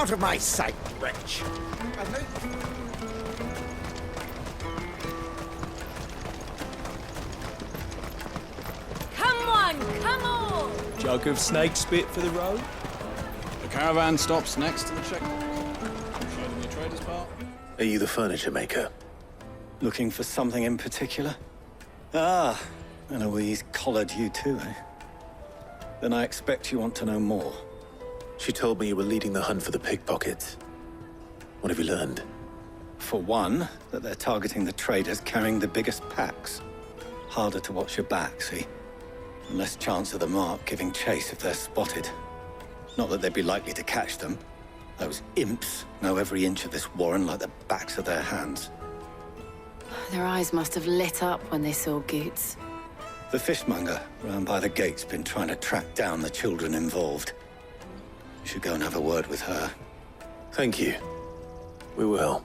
out of my sight, wretch! Come on, come on! Jug of snake spit for the road? The caravan stops next to the checkpoint. Showed in the trader's part. Are you the furniture maker? Looking for something in particular? Ah, Eloise collared you too, eh? Then I expect you want to know more. She told me you were leading the hunt for the pickpockets. What have you learned? For one, that they're targeting the traders carrying the biggest packs. Harder to watch your back, see? And less chance of the mark giving chase if they're spotted. Not that they'd be likely to catch them. Those imps know every inch of this warren like the backs of their hands. Their eyes must have lit up when they saw Goots. The fishmonger round by the gate's been trying to track down the children involved. You should go and have a word with her. Thank you. We will.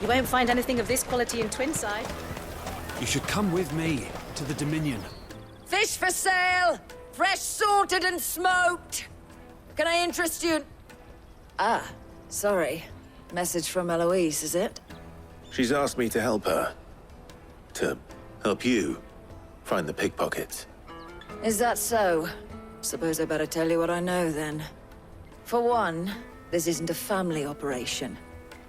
You won't find anything of this quality in Twinside. You should come with me to the Dominion. Fish for sale! Fresh sorted and smoked! Can I interest you in... Ah, sorry. Message from Eloise, is it? She's asked me to help her. To help you find the pickpockets. Is that so? Suppose I better tell you what I know, then. For one, this isn't a family operation.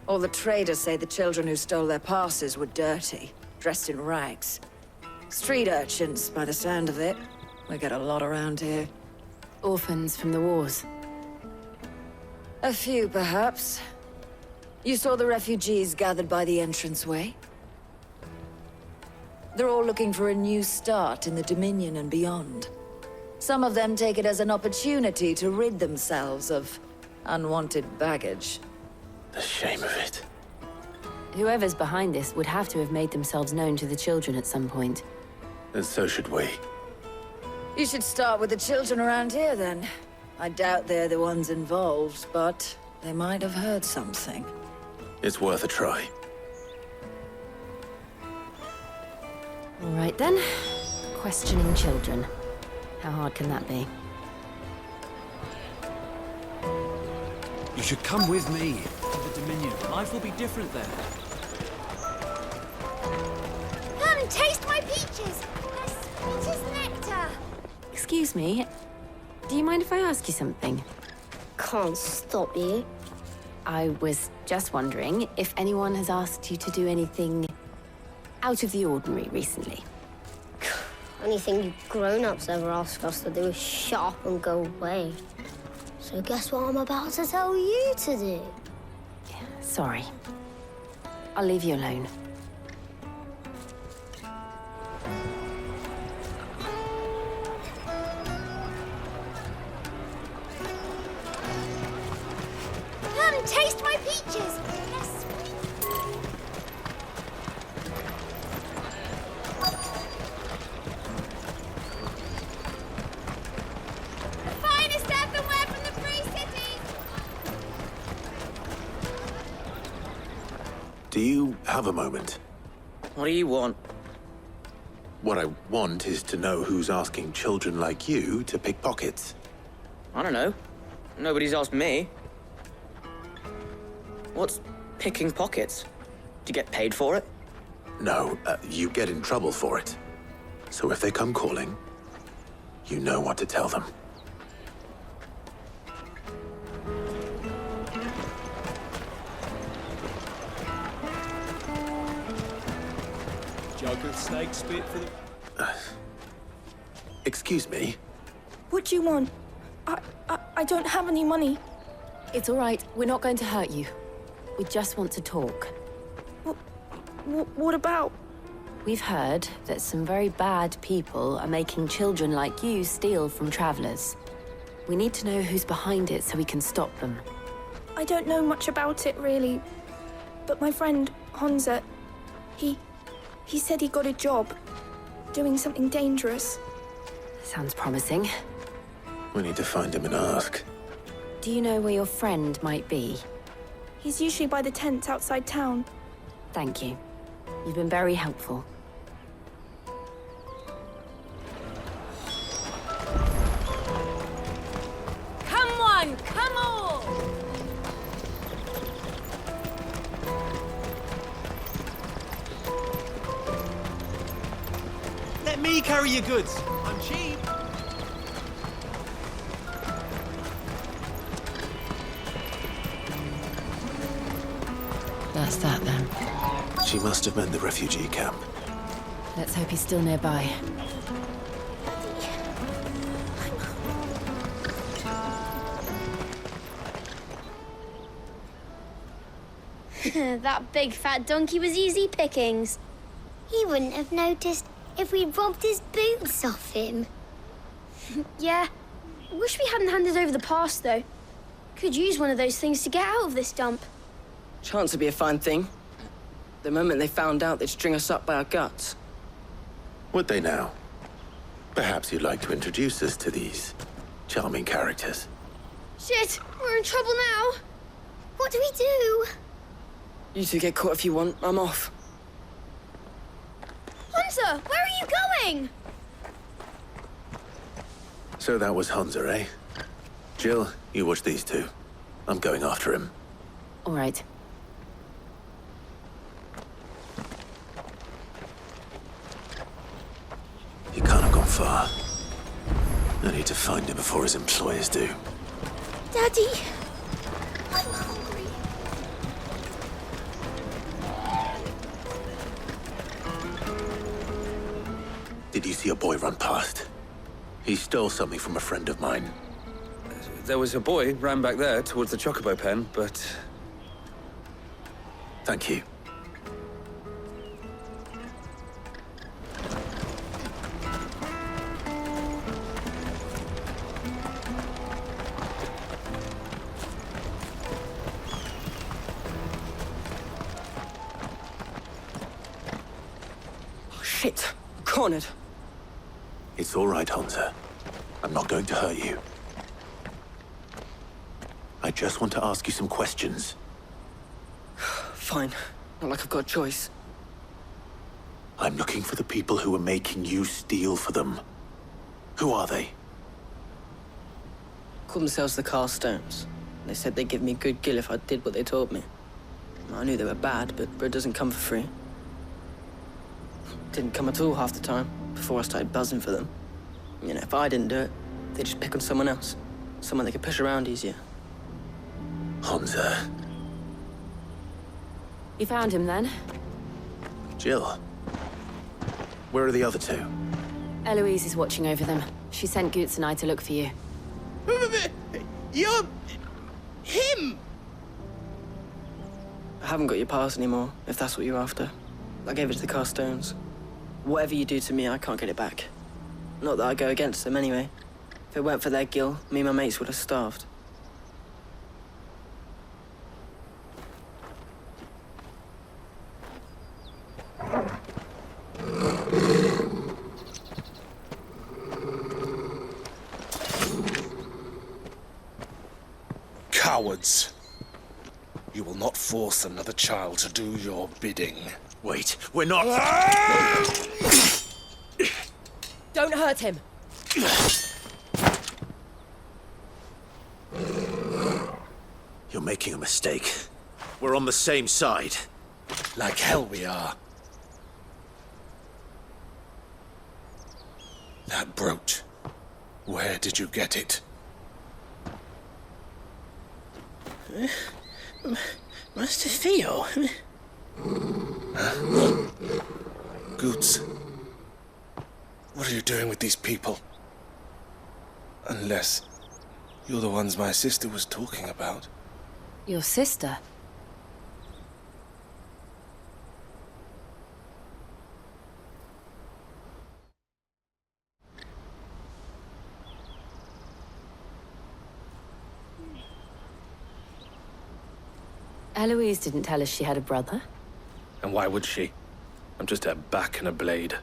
All the traders say the children who stole their passes were dirty, dressed in rags. Street urchins, by the sound of it. We get a lot around here. Orphans from the wars. A few, perhaps. You saw the refugees gathered by the entranceway? They're all looking for a new start in the Dominion and beyond. Some of them take it as an opportunity to rid themselves of unwanted baggage. The shame of it. Whoever's behind this would have to have made themselves known to the children at some point. And so should we. You should start with the children around here, then. I doubt they're the ones involved, but they might have heard something. It's worth a try. All right, then. Questioning children. How hard can that be? You should come with me to the Dominion. Life will be different there. Come and taste my peaches! They're sweet as nectar! Excuse me, do you mind if I ask you something? Can't stop you. I was just wondering if anyone has asked you to do anything out of the ordinary recently. Anything you grown-ups ever ask us to do is shut up and go away. So guess what I'm about to tell you to do? Sorry. I'll leave you alone. Come and taste my peaches! They're sweet. The finest earthenware from the Free Cities! Do you have a moment? What do you want? What I want is to know who's asking children like you to pick pockets. I don't know. Nobody's asked me. What's picking pockets? Do you get paid for it? No, you get in trouble for it. So if they come calling, you know what to tell them. Jug of snake spit for the... Excuse me? What do you want? I don't have any money. It's all right. We're not going to hurt you. We just want to talk. What about? We've heard that some very bad people are making children like you steal from travelers. We need to know who's behind it so we can stop them. I don't know much about it, really. But my friend, Honza, he said he got a job doing something dangerous. Sounds promising. We need to find him and ask. Do you know where your friend might be? He's usually by the tents outside town. Thank you. You've been very helpful. Come on, come on! Let me carry your goods. I'm cheap. That's that then. She must have meant the refugee camp. Let's hope he's still nearby. That big fat donkey was easy pickings. He wouldn't have noticed if we'd robbed his boots off him. Yeah. Wish we hadn't handed over the pass, though. Could use one of those things to get out of this dump. Chance would be a fine thing. The moment they found out, they'd string us up by our guts. Would they now? Perhaps you'd like to introduce us to these charming characters. Shit, we're in trouble now. What do we do? You two get caught if you want. I'm off. Hunter, where are you going? So that was Hunter, eh? Jill, you watch these two. I'm going after him. All right. He can't have gone far. I need to find him before his employers do. Daddy, I'm hungry. Did you see a boy run past? He stole something from a friend of mine. There was a boy ran back there towards the chocobo pen, but... Thank you. Oh, shit. Cornered. It's all right, Hunter. I'm not going to hurt you. I just want to ask you some questions. Fine. Not like I've got a choice. I'm looking for the people who are making you steal for them. Who are they? Call themselves the Carstones. They said they'd give me a good gill if I did what they told me. I knew they were bad, but bread doesn't come for free. Didn't come at all half the time, before I started buzzing for them. You know, if I didn't do it, they'd just pick on someone else. Someone they could push around easier. Hunter. You found him then? Jill. Where are the other two? Eloise is watching over them. She sent Goots and I to look for you. You're... him! I haven't got your pass anymore, if that's what you're after. I gave it to the Carstones. Whatever you do to me, I can't get it back. Not that I go against them anyway. If it weren't for their gill, me and my mates would have starved. Cowards. You will not force another child to do your bidding. Wait, we're not... Don't hurt him. You're making a mistake. We're on the same side. Like hell we are. That brooch. Where did you get it? Master Theo? Goots, what are you doing with these people? Unless you're the ones my sister was talking about. Your sister? Eloise didn't tell us she had a brother. And why would she? I'm just a back and a blade.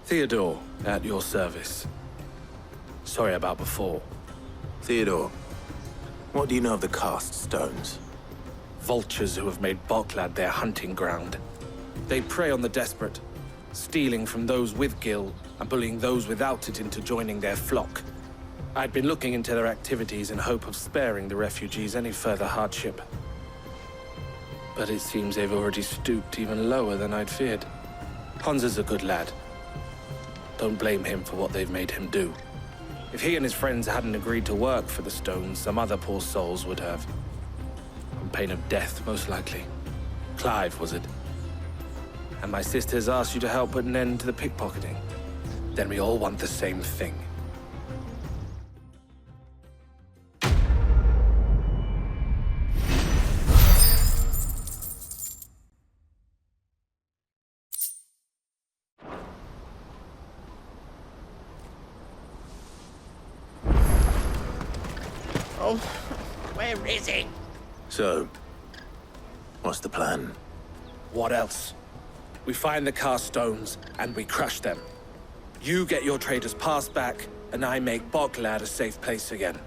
Theodore, at your service. Sorry about before. Theodore, what do you know of the cast stones? Vultures who have made Boklad their hunting ground. They prey on the desperate, stealing from those with Gil and bullying those without it into joining their flock. I'd been looking into their activities in hope of sparing the refugees any further hardship. But it seems they've already stooped even lower than I'd feared. Hansa's a good lad. Don't blame him for what they've made him do. If he and his friends hadn't agreed to work for the stones, some other poor souls would have. On pain of death, most likely. Clive, was it? And my sisters asked you to help put an end to the pickpocketing. Then we all want the same thing. Oh, where is he? So, what's the plan? What else? We find the cast stones, and we crush them. You get your traders' pass back, and I make Boklad a safe place again.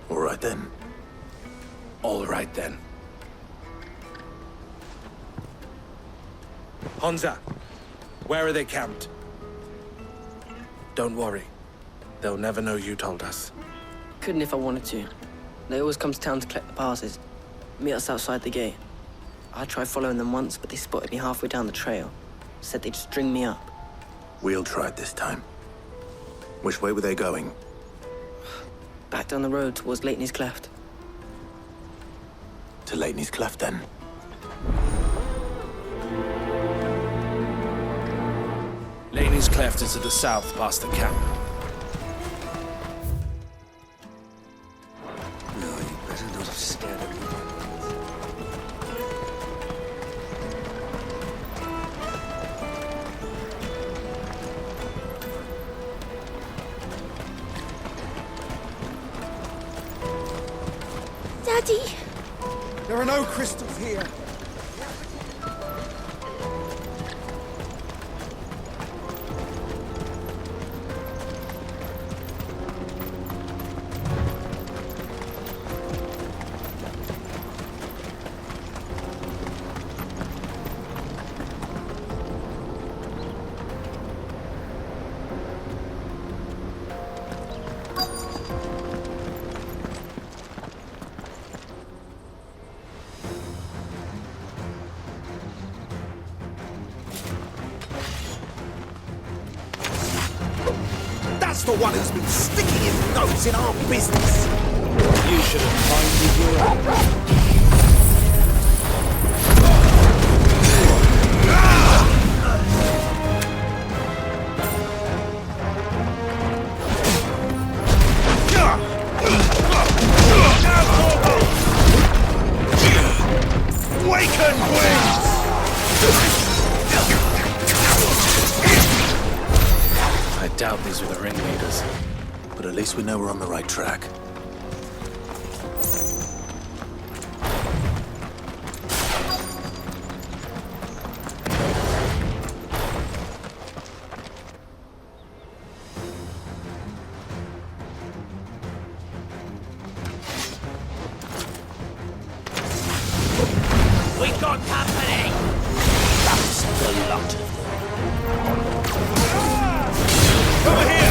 All right then. All right then. Hansa, where are they camped? Don't worry. They'll never know you told us. Couldn't if I wanted to. They always come to town to collect the passes. Meet us outside the gate. I tried following them once, but they spotted me halfway down the trail. Said they'd string me up. We'll try it this time. Which way were they going? Back down the road towards Leighton's Cleft. To Leighton's Cleft, then. Leighton's Cleft is to the south, past the camp. No, you better not have scared him. Daddy! There are no crystals here. That's the one who's been sticking his nose in our business. You should have minded your own. I doubt these were the ringleaders. But at least we know we're on the right track. We got company! That's the lot of them. Over here!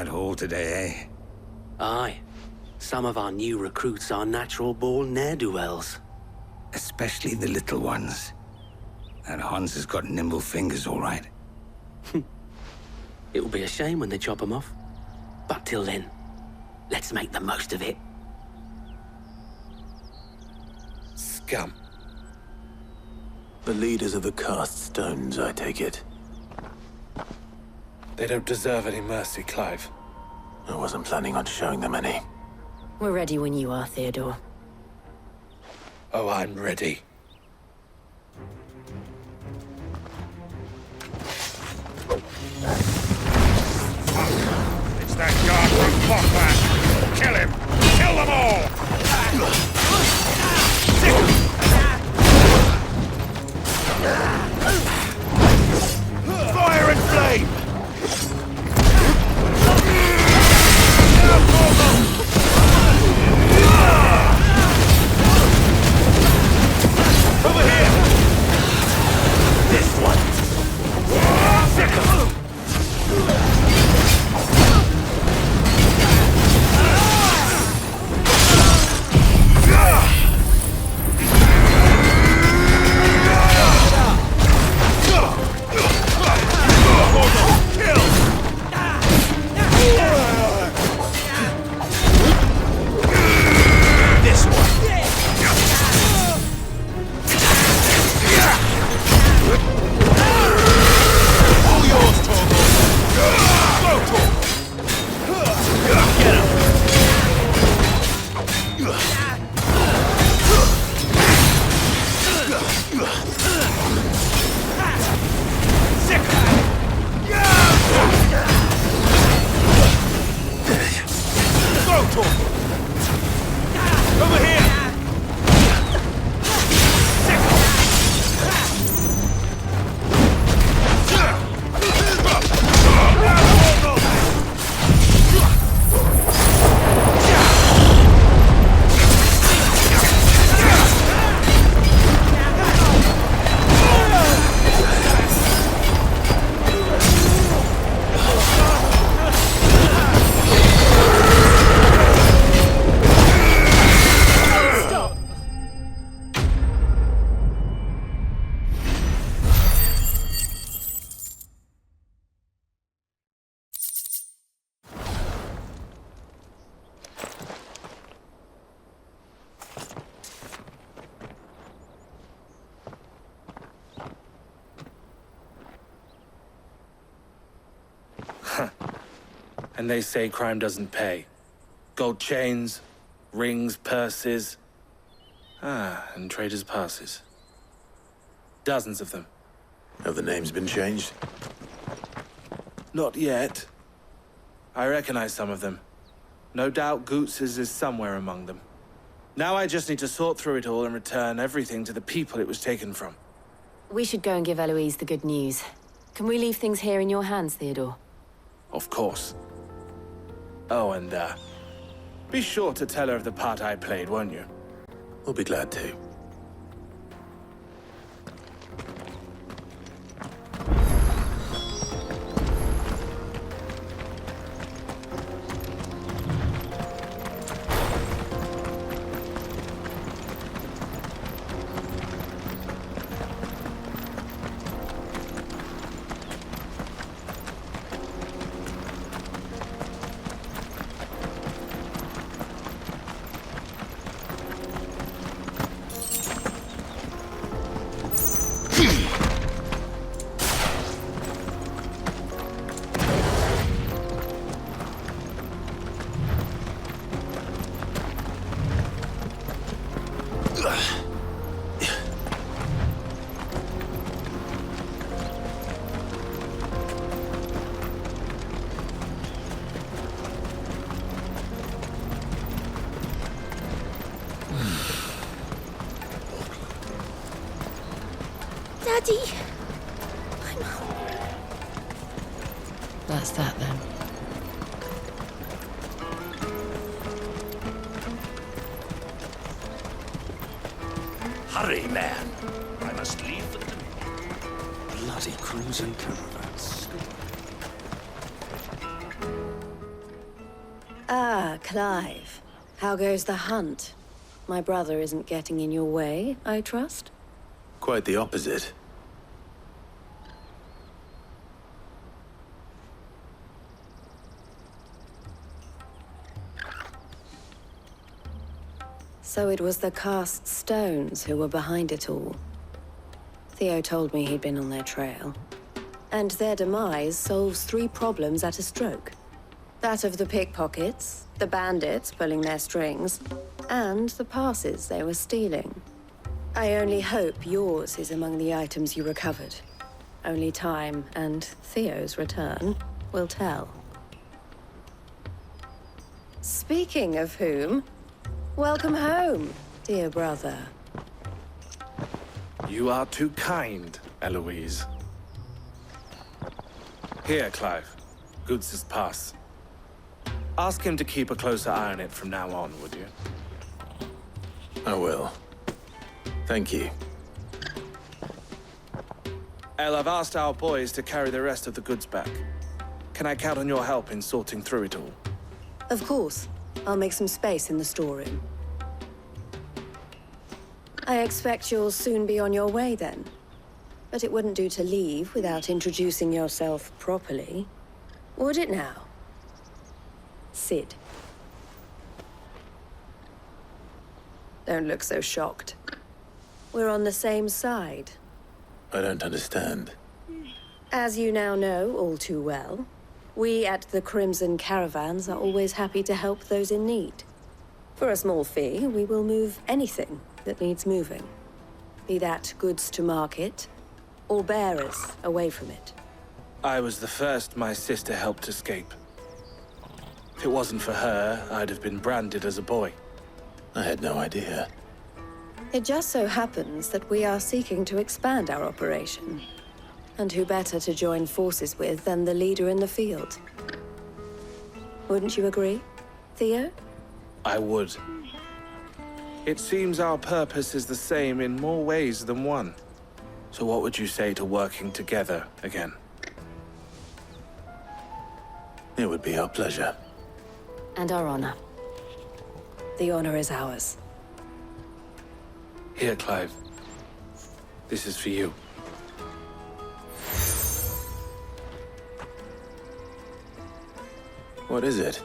that haul today, eh? Aye. Some of our new recruits are natural-born ne'er-do-wells. Especially the little ones. That Hans has got nimble fingers, all right. It will be a shame when they chop them off. But till then, let's make the most of it. Scum. The leaders of the cast stones, I take it. They don't deserve any mercy, Clive. I wasn't planning on showing them any. We're ready when you are, Theodore. Oh, I'm ready. It's that guard from Botland! Kill him! Kill them all! Fire and flame! Over here! This one! Over here! And they say crime doesn't pay. Gold chains, rings, purses. And traders' passes. Dozens of them. Have the names been changed? Not yet. I recognize some of them. No doubt Goots's is somewhere among them. Now I just need to sort through it all and return everything to the people it was taken from. We should go and give Eloise the good news. Can we leave things here in your hands, Theodore? Of course. Oh, and, be sure to tell her of the part I played, won't you? We'll be glad to. Daddy! I'm hungry. That's that then. Hurry, man. I must leave for the Dominion. Bloody cruise and caravans. Clive. How goes the hunt? My brother isn't getting in your way, I trust? Quite the opposite. So it was the cast stones who were behind it all. Theo told me he'd been on their trail. And their demise solves 3 problems at a stroke. That of the pickpockets, the bandits pulling their strings, and the passes they were stealing. I only hope yours is among the items you recovered. Only time and Theo's return will tell. Speaking of whom, welcome home, dear brother. You are too kind, Eloise. Here, Clive. Goods' pass. Ask him to keep a closer eye on it from now on, would you? I will. Thank you. El, I've asked our boys to carry the rest of the goods back. Can I count on your help in sorting through it all? Of course. I'll make some space in the storeroom. I expect you'll soon be on your way then. But it wouldn't do to leave without introducing yourself properly. Would it now? Sid. Don't look so shocked. We're on the same side. I don't understand. As you now know all too well, we at the Crimson Caravans are always happy to help those in need. For a small fee, we will move anything that needs moving. Be that goods to market, or bearers away from it. I was the first my sister helped escape. If it wasn't for her, I'd have been branded as a boy. I had no idea. It just so happens that we are seeking to expand our operation. And who better to join forces with than the leader in the field? Wouldn't you agree, Theo? I would. It seems our purpose is the same in more ways than one. So what would you say to working together again? It would be our pleasure. And our honor. The honor is ours. Here, Clive. This is for you. What is it?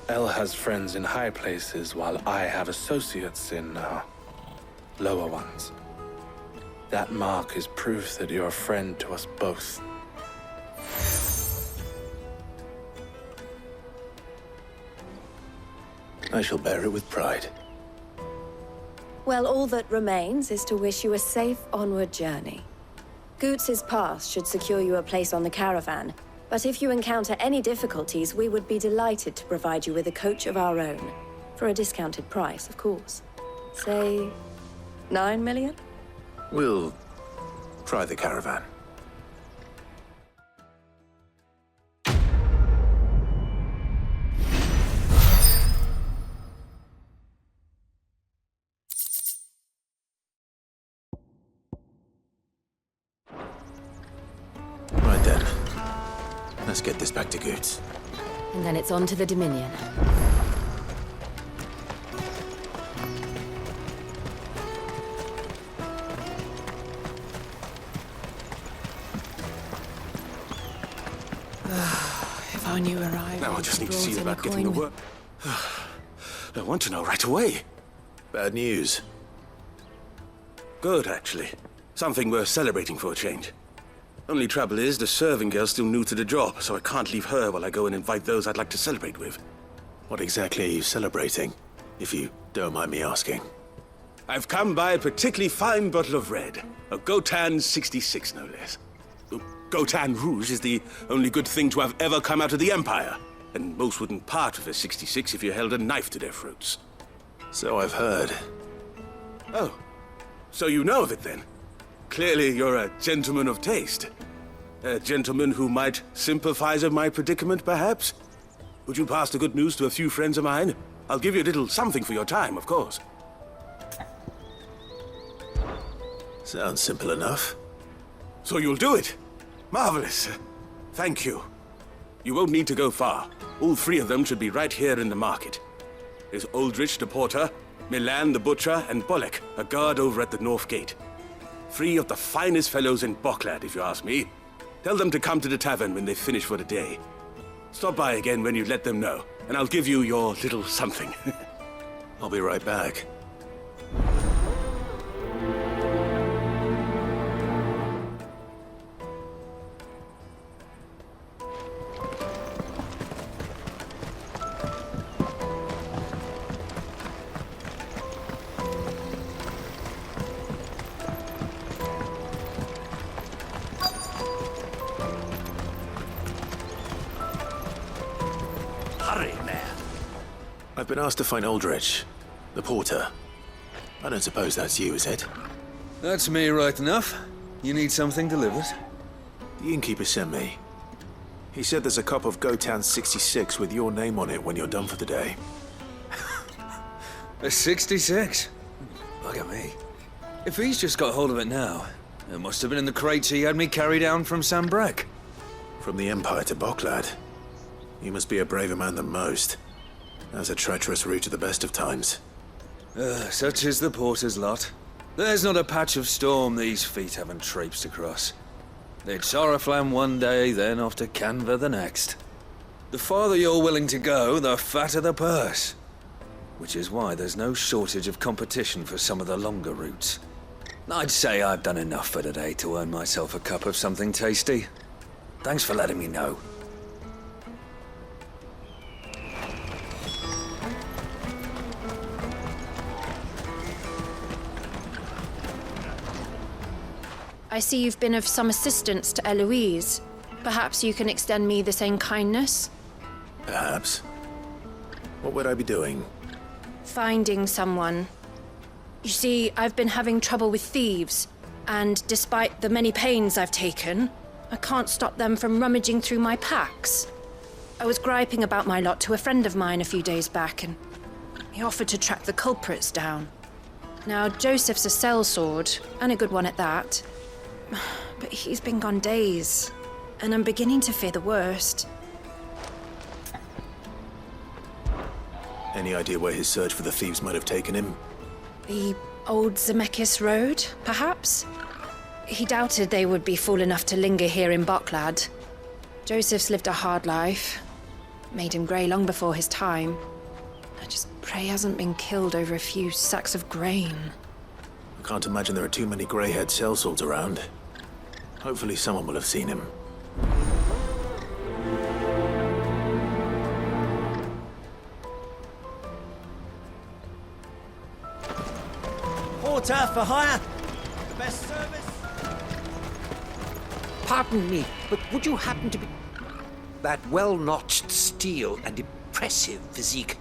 El has friends in high places, while I have associates in, lower ones. That mark is proof that you're a friend to us both. I shall bear it with pride. Well, all that remains is to wish you a safe onward journey. Goots' pass should secure you a place on the caravan, but if you encounter any difficulties, we would be delighted to provide you with a coach of our own. For a discounted price, of course. Say, 9 million? We'll try the caravan. Right then. Let's get this back to Goots. And then it's on to the Dominion. If I knew where I Now I just need to see about getting the work. I want to know right away. Bad news. Good, actually. Something worth celebrating for a change. Only trouble is, the serving girl's still new to the job, so I can't leave her while I go and invite those I'd like to celebrate with. What exactly are you celebrating, if you don't mind me asking? I've come by a particularly fine bottle of red. A Gotan 66, no less. Gotan Rouge is the only good thing to have ever come out of the Empire. And most wouldn't part with a 66 if you held a knife to their throats. So I've heard. Oh, so you know of it then? Clearly you're a gentleman of taste. A gentleman who might sympathize with my predicament, perhaps? Would you pass the good news to a few friends of mine? I'll give you a little something for your time, of course. Sounds simple enough. So you'll do it? Marvelous. Thank you. You won't need to go far. All three of them should be right here in the market. There's Aldrich the porter, Milan the butcher, and Bolek, a guard over at the north gate. Three of the finest fellows in Boklad, if you ask me. Tell them to come to the tavern when they finish for the day. Stop by again when you let them know, and I'll give you your little something. I'll be right back. I've been asked to find Aldrich, the porter. I don't suppose that's you, is it? That's me right enough. You need something delivered? The innkeeper sent me. He said there's a cup of Gotown 66 with your name on it when you're done for the day. A 66? Look at me. If he's just got hold of it now, it must have been in the crates he had me carry down from Sambrek. From the Empire to Boklad. You must be a braver man than most. That's a treacherous route at the best of times. Such is the porter's lot. There's not a patch of storm these feet haven't traipsed across. It's Oriflamme one day, then off to Canva the next. The farther you're willing to go, the fatter the purse. Which is why there's no shortage of competition for some of the longer routes. I'd say I've done enough for today to earn myself a cup of something tasty. Thanks for letting me know. I see you've been of some assistance to Eloise. Perhaps you can extend me the same kindness? Perhaps. What would I be doing? Finding someone. You see, I've been having trouble with thieves, and despite the many pains I've taken, I can't stop them from rummaging through my packs. I was griping about my lot to a friend of mine a few days back, and he offered to track the culprits down. Now, Joseph's a sellsword, and a good one at that. But he's been gone days, and I'm beginning to fear the worst. Any idea where his search for the thieves might have taken him? The old Zemeckis Road, perhaps? He doubted they would be fool enough to linger here in Boklad. Joseph's lived a hard life. Made him grey long before his time. I just pray he hasn't been killed over a few sacks of grain. I can't imagine there are too many grey-haired sellswords around. Hopefully someone will have seen him. Porter for hire! The best service! Pardon me, but would you happen to be... That well-notched steel and impressive physique.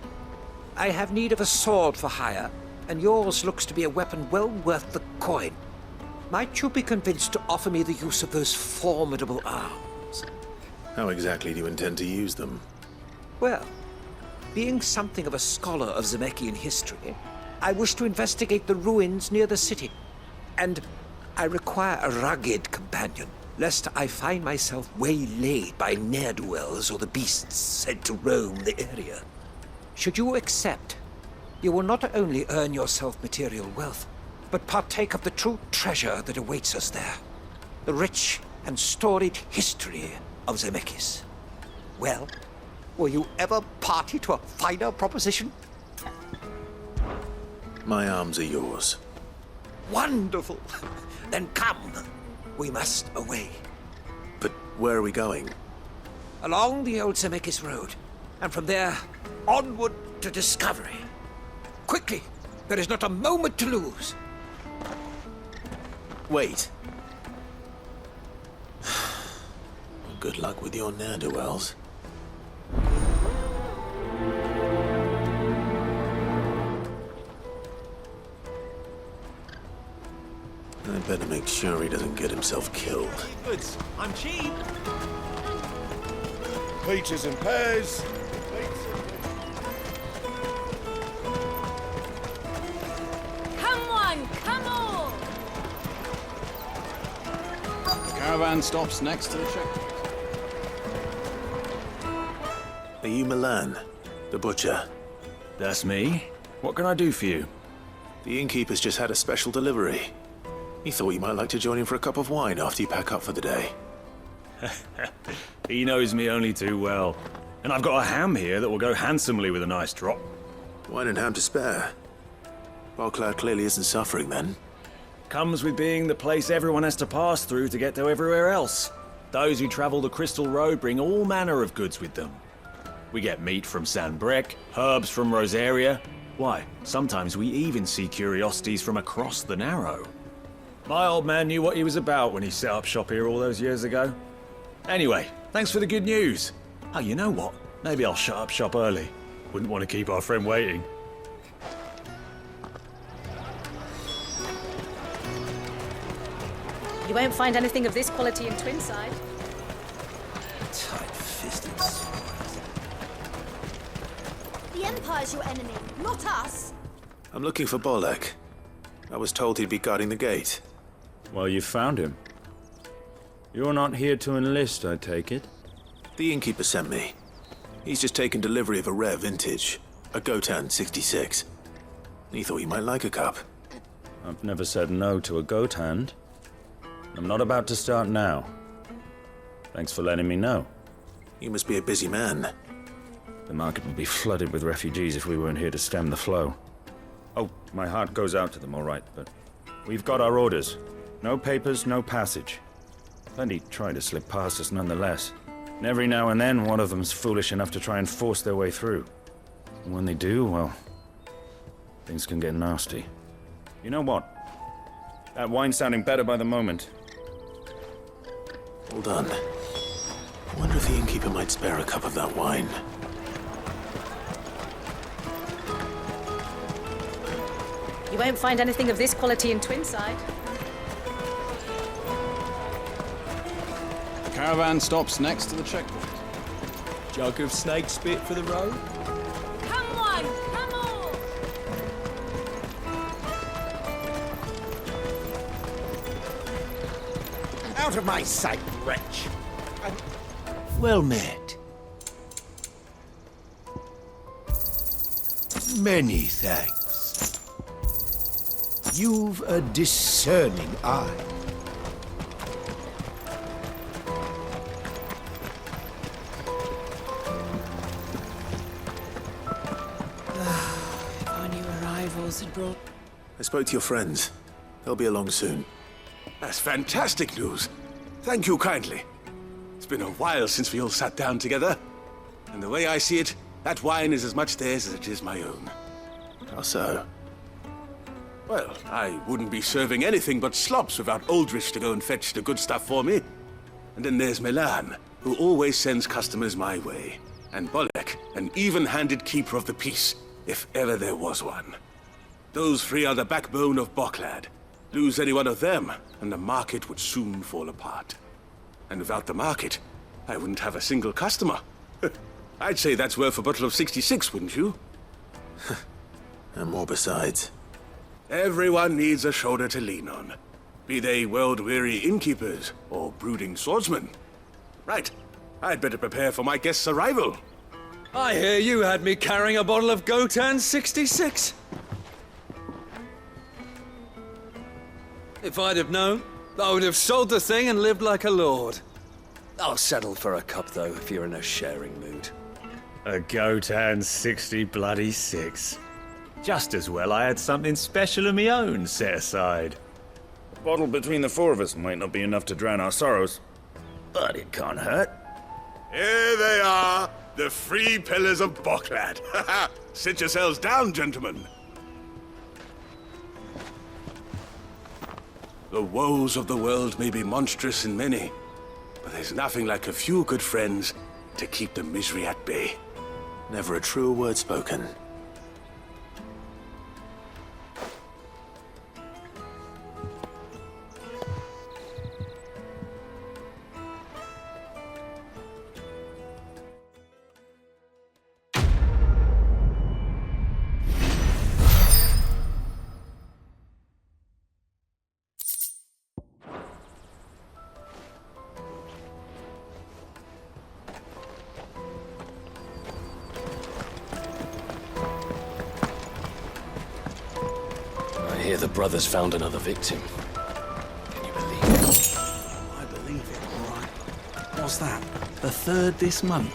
I have need of a sword for hire, and yours looks to be a weapon well worth the coin. Might you be convinced to offer me the use of those formidable arms? How exactly do you intend to use them? Well, being something of a scholar of Zemekian history, I wish to investigate the ruins near the city. And I require a rugged companion, lest I find myself waylaid by ne'er-do-wells or the beasts sent to roam the area. Should you accept, you will not only earn yourself material wealth, but partake of the true treasure that awaits us there. The rich and storied history of Zemeckis. Well, were you ever party to a finer proposition? My arms are yours. Wonderful! Then come. We must away. But where are we going? Along the old Zemeckis Road, and from there, onward to discovery. Quickly! There is not a moment to lose. Wait. Good luck with your ne'er-do-wells. I better make sure he doesn't get himself killed. Goods. I'm cheap. Peaches and pears. Come on, come on! The caravan stops next to the checkpoint. Are you Milan, the butcher? That's me. What can I do for you? The innkeeper's just had a special delivery. He thought you might like to join him for a cup of wine after you pack up for the day. He knows me only too well. And I've got a ham here that will go handsomely with a nice drop. Wine and ham to spare. Bocklad clearly isn't suffering then. Comes with being the place everyone has to pass through to get to everywhere else. Those who travel the Crystal Road bring all manner of goods with them. We get meat from San Brec, herbs from Rosaria. Why, sometimes we even see curiosities from across the Narrow. My old man knew what he was about when he set up shop here all those years ago. Anyway, thanks for the good news. Oh, you know what? Maybe I'll shut up shop early. Wouldn't want to keep our friend waiting. You won't find anything of this quality in Twinside. Tight-fisted. The Empire's your enemy, not us. I'm looking for Bolek. I was told he'd be guarding the gate. Well, you found him. You're not here to enlist, I take it? The innkeeper sent me. He's just taken delivery of a rare vintage, a Gotan 66. He thought you might like a cup. I've never said no to a goat hand. I'm not about to start now. Thanks for letting me know. You must be a busy man. The market would be flooded with refugees if we weren't here to stem the flow. Oh, my heart goes out to them, all right, but we've got our orders. No papers, no passage. Plenty try to slip past us nonetheless. And every now and then, one of them's foolish enough to try and force their way through. And when they do, well, things can get nasty. You know what? That wine's sounding better by the moment. Hold on. I wonder if the innkeeper might spare a cup of that wine. You won't find anything of this quality in Twinside. The caravan stops next to the checkpoint. Jug of snake spit for the road? Come on, come on! Out of my sight, wretch! Well met. Many thanks. You've a discerning eye. If our new arrivals had brought... I spoke to your friends. They'll be along soon. That's fantastic news. Thank you kindly. It's been a while since we all sat down together. And the way I see it, that wine is as much theirs as it is my own. How so? Well, I wouldn't be serving anything but slops without Aldrich to go and fetch the good stuff for me. And then there's Milan, who always sends customers my way. And Bolek, an even-handed keeper of the peace, if ever there was one. Those three are the backbone of Bocklad. Lose any one of them, and the market would soon fall apart. And without the market, I wouldn't have a single customer. I'd say that's worth a bottle of 66, wouldn't you? And more besides. Everyone needs a shoulder to lean on. Be they world-weary innkeepers or brooding swordsmen. Right, I'd better prepare for my guest's arrival. I hear you had me carrying a bottle of Gotan 66. If I'd have known, I would have sold the thing and lived like a lord. I'll settle for a cup, though, if you're in a sharing mood. A Gotan 66. Just as well I had something special of my own set aside. A bottle between the four of us might not be enough to drown our sorrows, but it can't hurt. Here they are, the three pillars of Bocklad. Sit yourselves down, gentlemen. The woes of the world may be monstrous and many, but there's nothing like a few good friends to keep the misery at bay. Never a truer word spoken. hear the brothers found another victim. Can you believe it? I believe it, all right. What's that? The third this month?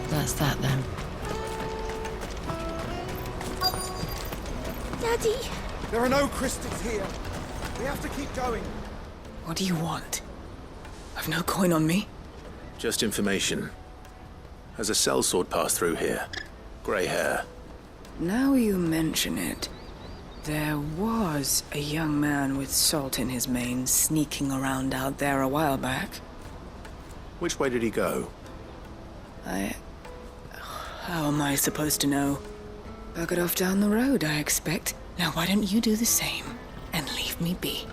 That's that then. Daddy! There are no crystals here. We have to keep going. What do you want? I've no coin on me. Just information. Has a sellsword passed through here? Grey hair. Now you mention it, there was a young man with salt in his mane sneaking around out there a while back. Which way did he go? How am I supposed to know? Buggered off down the road, I expect. Now why don't you do the same and leave me be?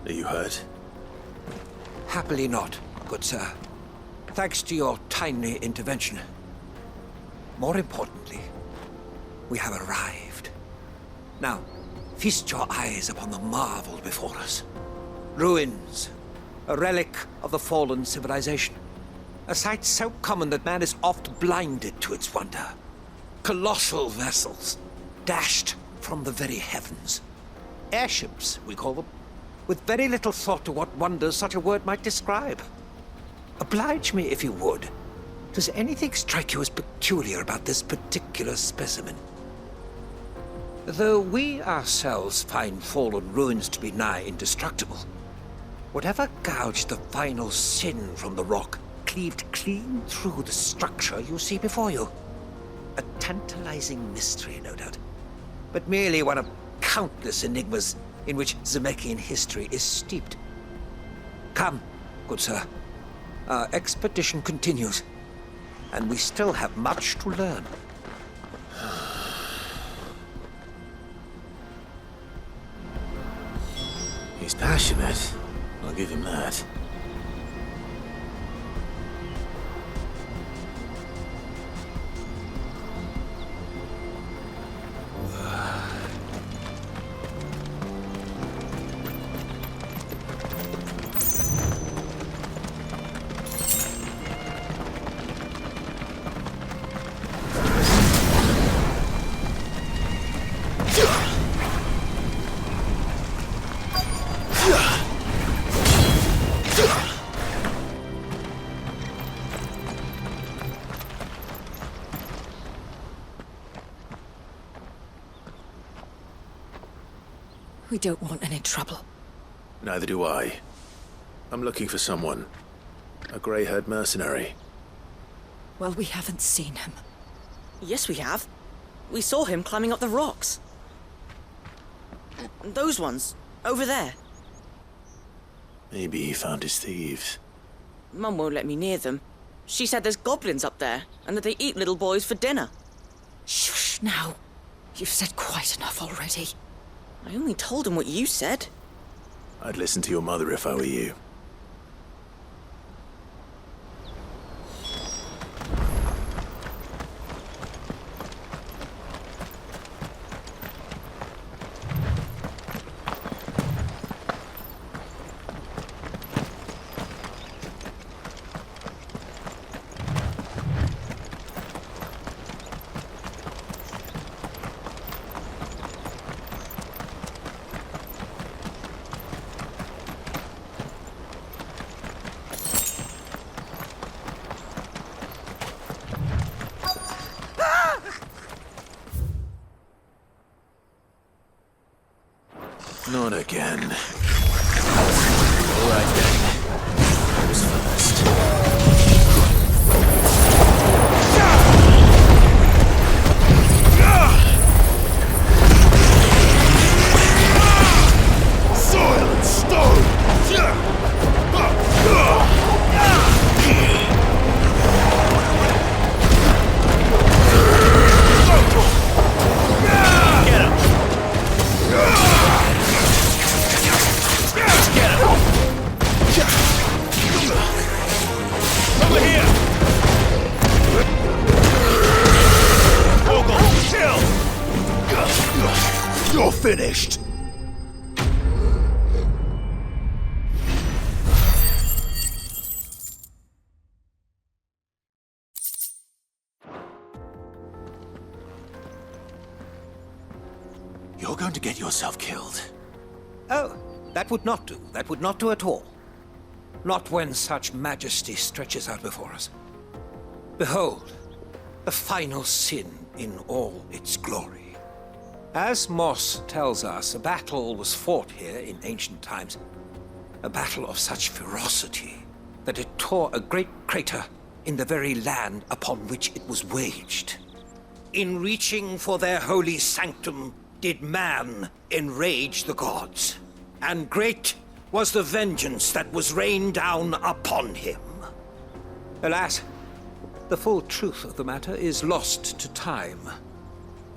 Are you hurt? Happily not, good sir. Thanks to your timely intervention. More importantly, we have arrived. Now, feast your eyes upon the marvel before us. Ruins, a relic of the fallen civilization. A sight so common that man is oft blinded to its wonder. Colossal vessels, dashed from the very heavens. Airships, we call them, with very little thought to what wonders such a word might describe. Oblige me if you would. Does anything strike you as peculiar about this particular specimen? Though we ourselves find fallen ruins to be nigh indestructible, whatever gouged the final sin from the rock cleaved clean through the structure you see before you. A tantalizing mystery, no doubt, but merely one of countless enigmas in which Zemeckyan history is steeped. Come, good sir. Our expedition continues, and we still have much to learn. He's passionate. I'll give him that. We don't want any trouble. Neither do I. I'm looking for someone. A grey-haired mercenary. Well, we haven't seen him. Yes, we have. We saw him climbing up the rocks. Those ones, over there. Maybe he found his thieves. Mum won't let me near them. She said there's goblins up there, and that they eat little boys for dinner. Shush now. You've said quite enough already. I only told him what you said. I'd listen to your mother if I were you. Not again. All right then. Who's first? Soil and stone! Get him! Over here! Vogel, kill! You're finished! You're going to get yourself killed. Oh, that would not do. That would not do at all. Not when such majesty stretches out before us. Behold, the final sin in all its glory. As Moss tells us, a battle was fought here in ancient times. A battle of such ferocity that it tore a great crater in the very land upon which it was waged. In reaching for their holy sanctum, did man enrage the gods, and great was the vengeance that was rained down upon him. Alas, the full truth of the matter is lost to time,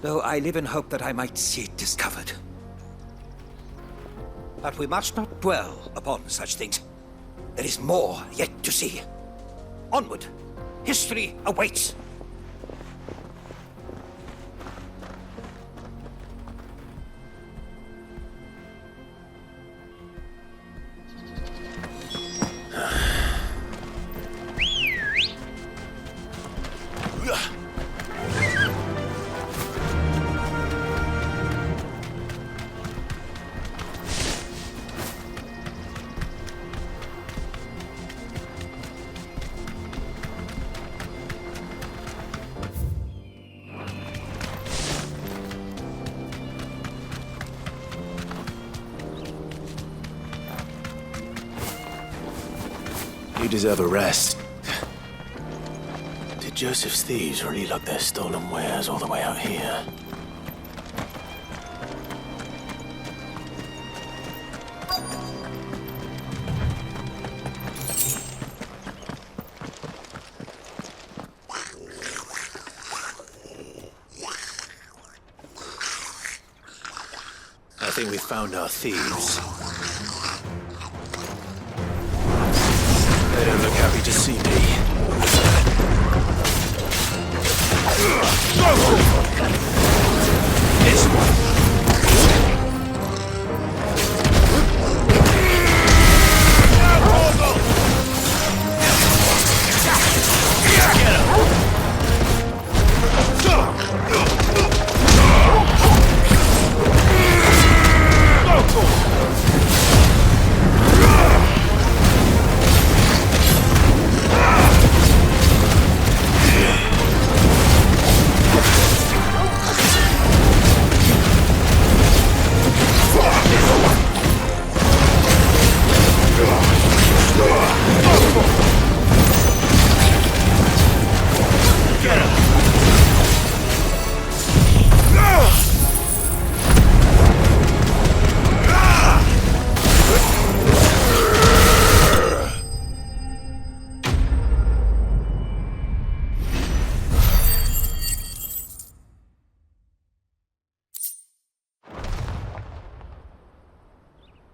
though I live in hope that I might see it discovered. But we must not dwell upon such things. There is more yet to see. Onward! History awaits! You deserve a rest. Did Joseph's thieves really lug their stolen wares all the way out here? I think we found our thieves. They don't look happy to see me. This one.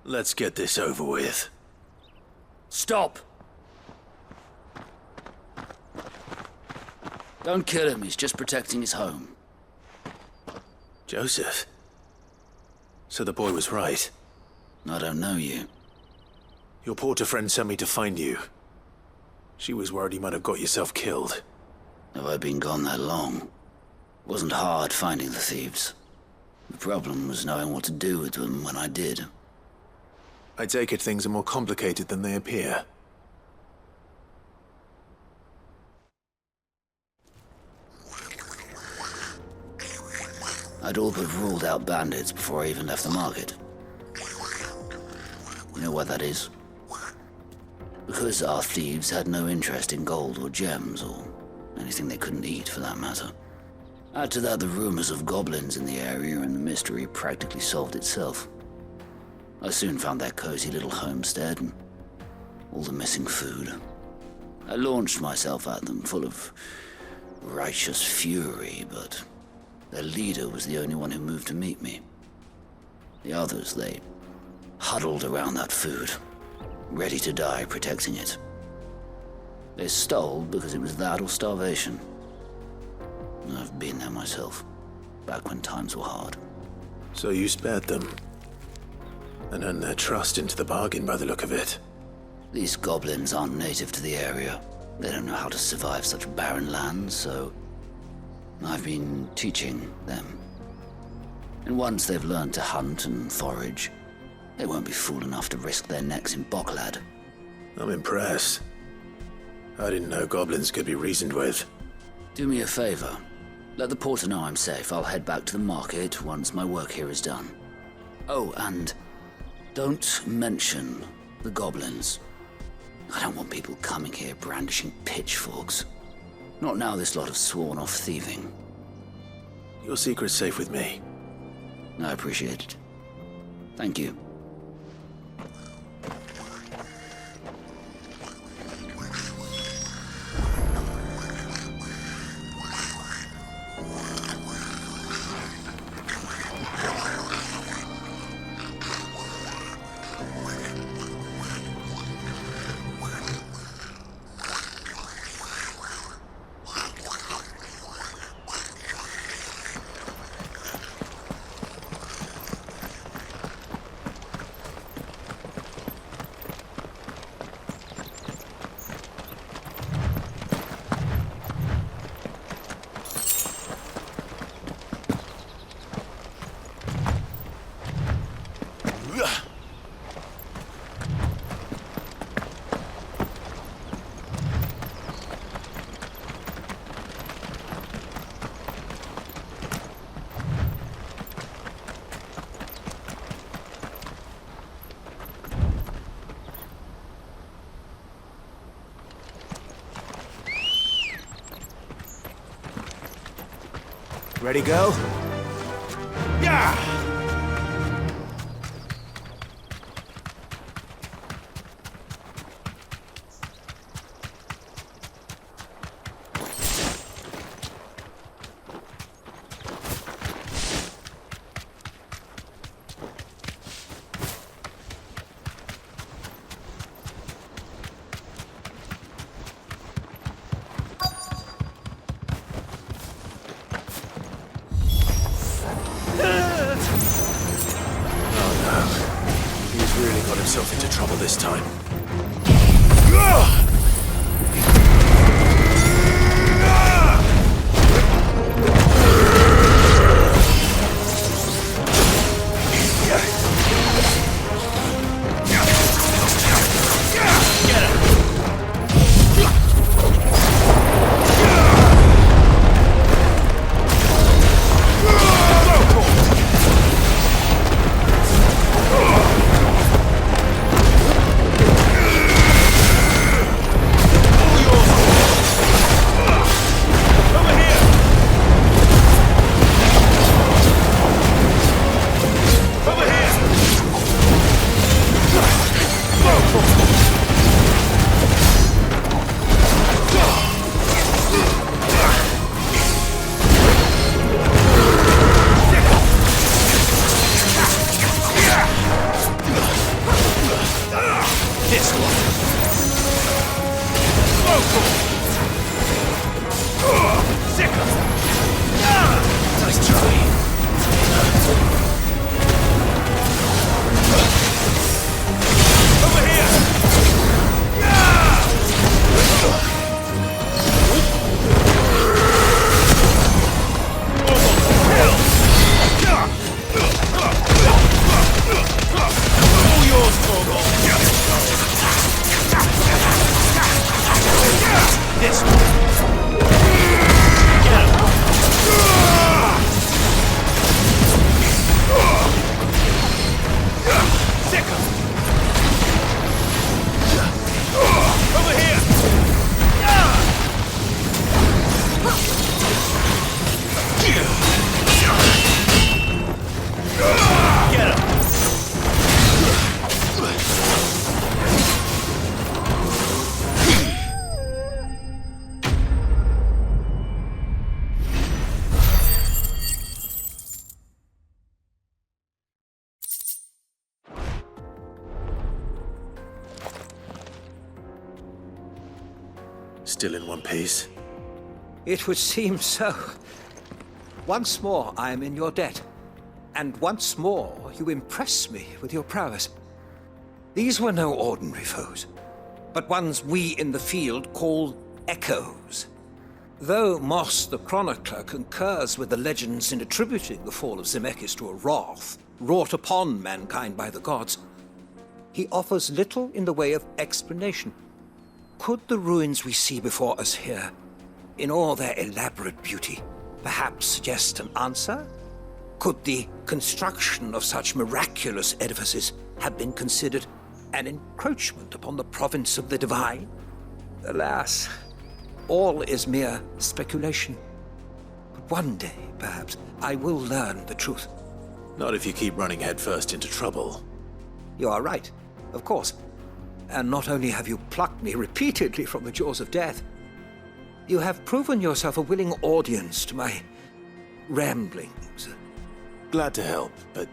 Let's get this over with. Stop! Don't kill him, he's just protecting his home. Joseph? So the boy was right. I don't know you. Your porter friend sent me to find you. She was worried you might have got yourself killed. Have I been gone that long? It wasn't hard finding the thieves. The problem was knowing what to do with them when I did. I take it things are more complicated than they appear. I'd all but ruled out bandits before I even left the market. You know why that is? Because our thieves had no interest in gold or gems, or anything they couldn't eat for that matter. Add to that the rumors of goblins in the area, and the mystery practically solved itself. I soon found their cozy little homestead and all the missing food. I launched myself at them, full of righteous fury, but their leader was the only one who moved to meet me. The others, they huddled around that food, ready to die protecting it. They stole because it was that or starvation. I've been there myself, back when times were hard. So you spared them, and earned their trust into the bargain by the look of it. These goblins aren't native to the area. They don't know how to survive such barren lands, so I've been teaching them. And once they've learned to hunt and forage, they won't be fool enough to risk their necks in Bocklad. I'm impressed. I didn't know goblins could be reasoned with. Do me a favor. Let the porter know I'm safe. I'll head back to the market once my work here is done. Oh, and don't mention the goblins. I don't want people coming here brandishing pitchforks. Not now this lot have sworn off thieving. Your secret's safe with me. I appreciate it. Thank you. Ready, go? Yeah! Himself into trouble this time. Still in one piece? It would seem so. Once more I am in your debt. And once more you impress me with your prowess. These were no ordinary foes, but ones we in the field call echoes. Though Moss the Chronicler concurs with the legends in attributing the fall of Zemeckis to a wrath wrought upon mankind by the gods, he offers little in the way of explanation. Could the ruins we see before us here, in all their elaborate beauty, perhaps suggest an answer? Could the construction of such miraculous edifices have been considered an encroachment upon the province of the divine? Alas, all is mere speculation. But one day, perhaps, I will learn the truth. Not if you keep running headfirst into trouble. You are right, of course. And not only have you plucked me repeatedly from the jaws of death, you have proven yourself a willing audience to my ramblings. Glad to help, but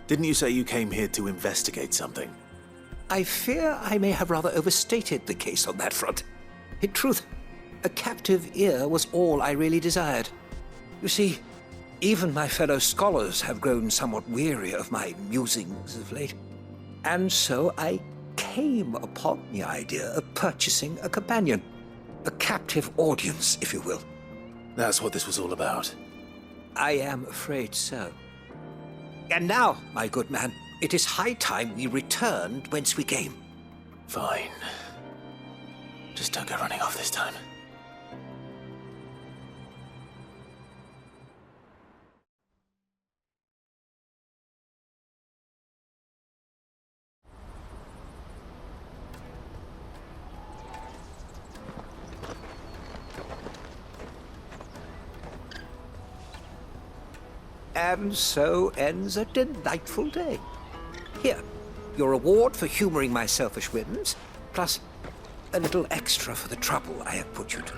didn't you say you came here to investigate something? I fear I may have rather overstated the case on that front. In truth, a captive ear was all I really desired. You see, even my fellow scholars have grown somewhat weary of my musings of late. And so I came upon the idea of purchasing a companion. A captive audience, if you will. That's what this was all about. I am afraid so. And now, my good man, it is high time we returned whence we came. Fine. Just don't go running off this time. And so ends a delightful day. Here, your reward for humoring my selfish whims, plus a little extra for the trouble I have put you to.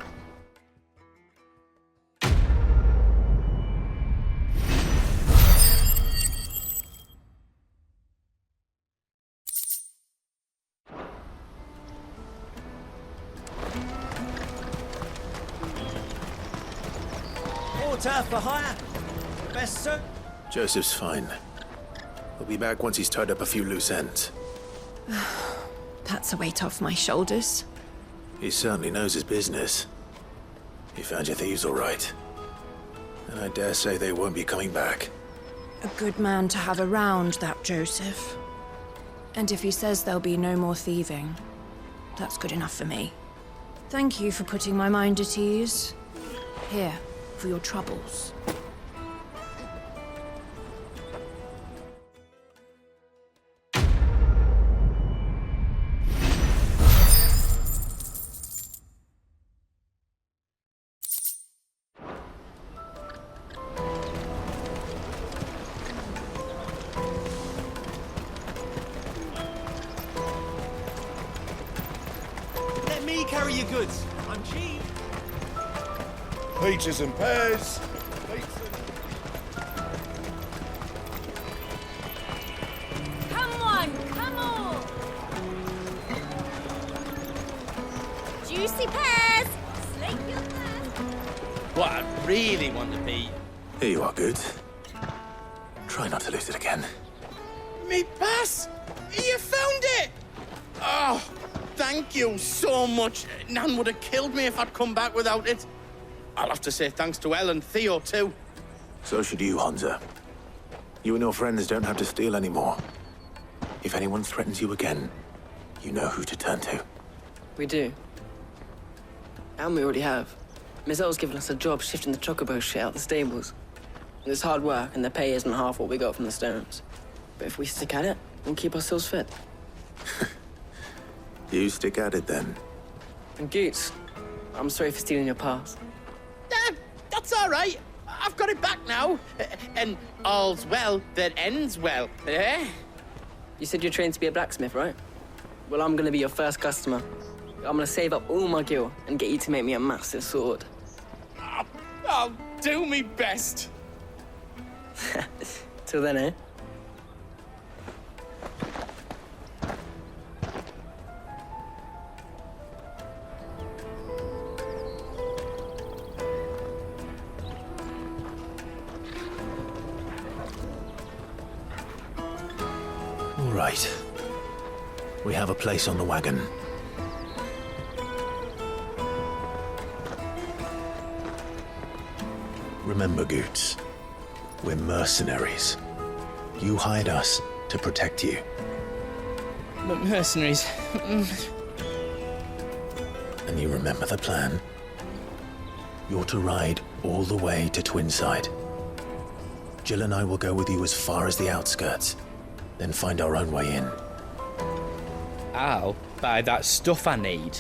Water for hire. Best sir. Joseph's fine. He'll be back once he's tied up a few loose ends. That's a weight off my shoulders. He certainly knows his business. He found your thieves all right. And I dare say they won't be coming back. A good man to have around, that Joseph. And if he says there'll be no more thieving, that's good enough for me. Thank you for putting my mind at ease. Here, for your troubles. Let me carry your goods. I'm cheap. Peaches and pears. Come on, come on! Juicy pears! Slake your thirst! What I really want to be. Here you are, good. Try not to lose it again. Me pass! You found it! Oh, thank you so much. Nan would have killed me if I'd come back without it. I'll have to say thanks to Elle and Theo, too. So should you, Hansa. You and your friends don't have to steal anymore. If anyone threatens you again, you know who to turn to. We do. And we already have. Mizelle's given us a job shifting the chocobo shit out the stables. It's hard work, and the pay isn't half what we got from the Stones. But if we stick at it, we'll keep ourselves fit. You stick at it, then. And Goots, I'm sorry for stealing your pass. That's all right. I've got it back now. And all's well that ends well, eh? You said you're trained to be a blacksmith, right? Well, I'm gonna be your first customer. I'm gonna save up all my gil and get you to make me a massive sword. I'll do me best. Till then, eh? right. We have a place on the wagon. Remember, Goots, we're mercenaries. You hired us to protect you. But mercenaries... And you remember the plan? You're to ride all the way to Twinside. Jill and I will go with you as far as the outskirts, then find our own way in. I'll buy that stuff I need.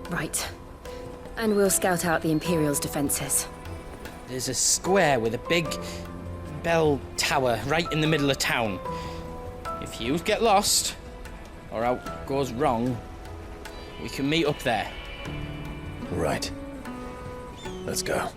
Right. And we'll scout out the Imperial's defenses. There's a square with a big bell tower right in the middle of town. If you get lost, or out goes wrong, we can meet up there. Right. Let's go.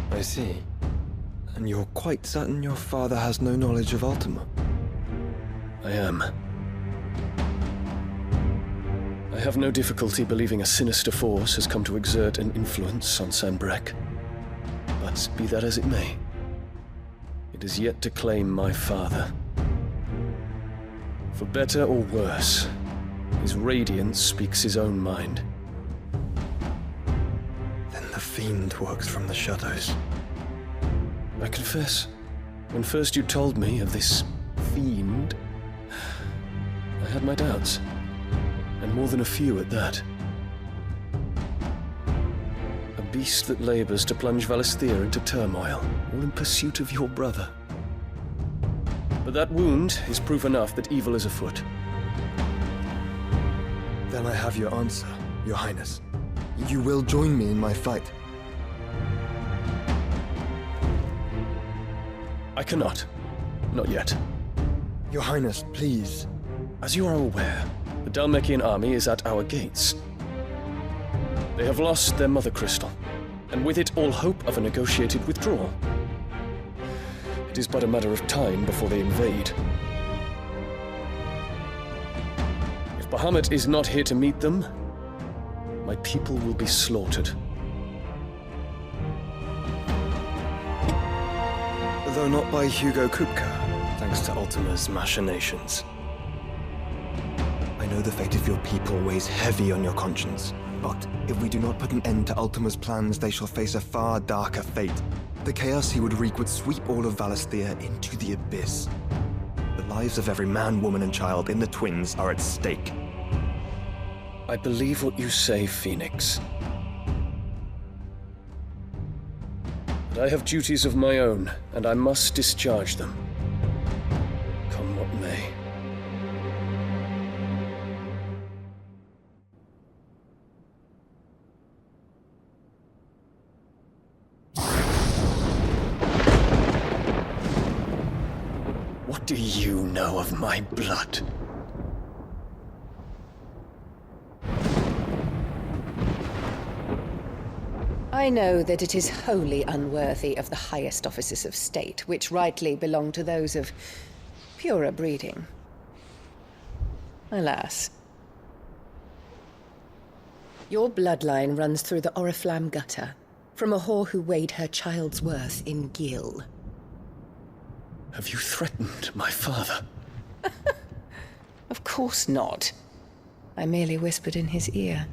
I see. And you're quite certain your father has no knowledge of Ultima? I am. I have no difficulty believing a sinister force has come to exert an influence on Sanbreque. But be that as it may, it is yet to claim my father. For better or worse, his radiance speaks his own mind. Then the Fiend works from the shadows. I confess, when first you told me of this Fiend, I had my doubts. And more than a few at that. A beast that labors to plunge Valisthea into turmoil, all in pursuit of your brother. But that wound is proof enough that evil is afoot. Then I have your answer, Your Highness. You will join me in my fight. I cannot. Not yet. Your Highness, please. As you are aware, the Dhalmekian army is at our gates. They have lost their mother crystal, and with it all hope of a negotiated withdrawal. It is but a matter of time before they invade. If Bahamut is not here to meet them, my people will be slaughtered. Though not by Hugo Kupka, thanks to Ultima's machinations. I know the fate of your people weighs heavy on your conscience, but if we do not put an end to Ultima's plans, they shall face a far darker fate. The chaos he would wreak would sweep all of Valisthea into the abyss. The lives of every man, woman, and child in the Twins are at stake. I believe what you say, Phoenix. But I have duties of my own, and I must discharge them. Come what may. What do you know of my blood? I know that it is wholly unworthy of the highest offices of state, which rightly belong to those of purer breeding. Alas. Your bloodline runs through the Oriflamme gutter, from a whore who weighed her child's worth in gil. Have you threatened my father? Of course not. I merely whispered in his ear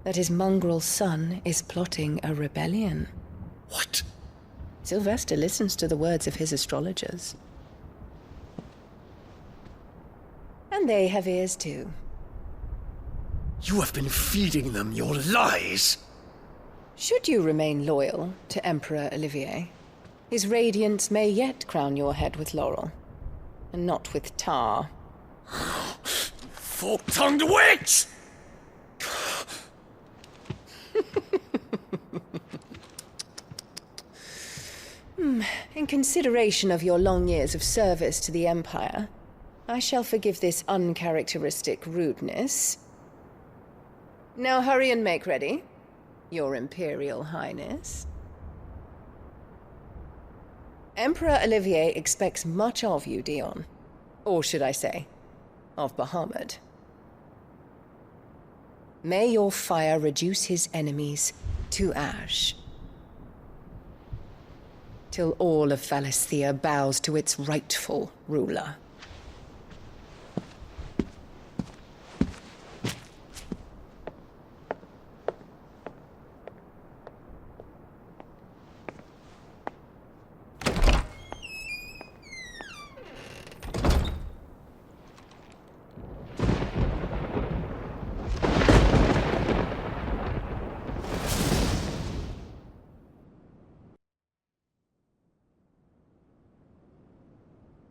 that his mongrel son is plotting a rebellion. What? Sylvester listens to the words of his astrologers. And they have ears too. You have been feeding them your lies! Should you remain loyal to Emperor Olivier, his radiance may yet crown your head with laurel, and not with tar. Fork-tongued witch! In consideration of your long years of service to the Empire, I shall forgive this uncharacteristic rudeness. Now hurry and make ready, Your Imperial Highness. Emperor Olivier expects much of you, Dion. Or should I say, of Bahamut. May your fire reduce his enemies to ash, till all of Valisthea bows to its rightful ruler.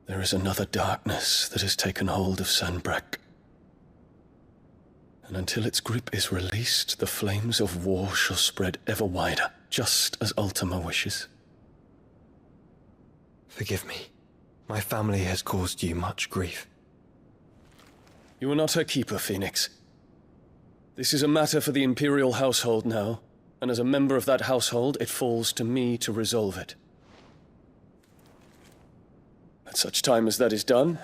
There is another darkness that has taken hold of Sanbreque. And until its grip is released, the flames of war shall spread ever wider, just as Ultima wishes. Forgive me. My family has caused you much grief. You are not her keeper, Phoenix. This is a matter for the Imperial household now, and as a member of that household, it falls to me to resolve it. At such time as that is done,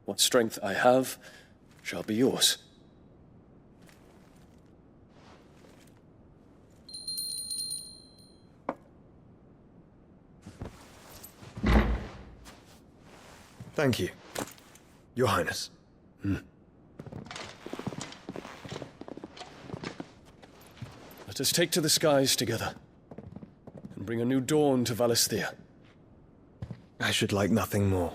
what strength I have shall be yours. Thank you, Your Highness. Let us take to the skies together, and bring a new dawn to Valisthea. I should like nothing more.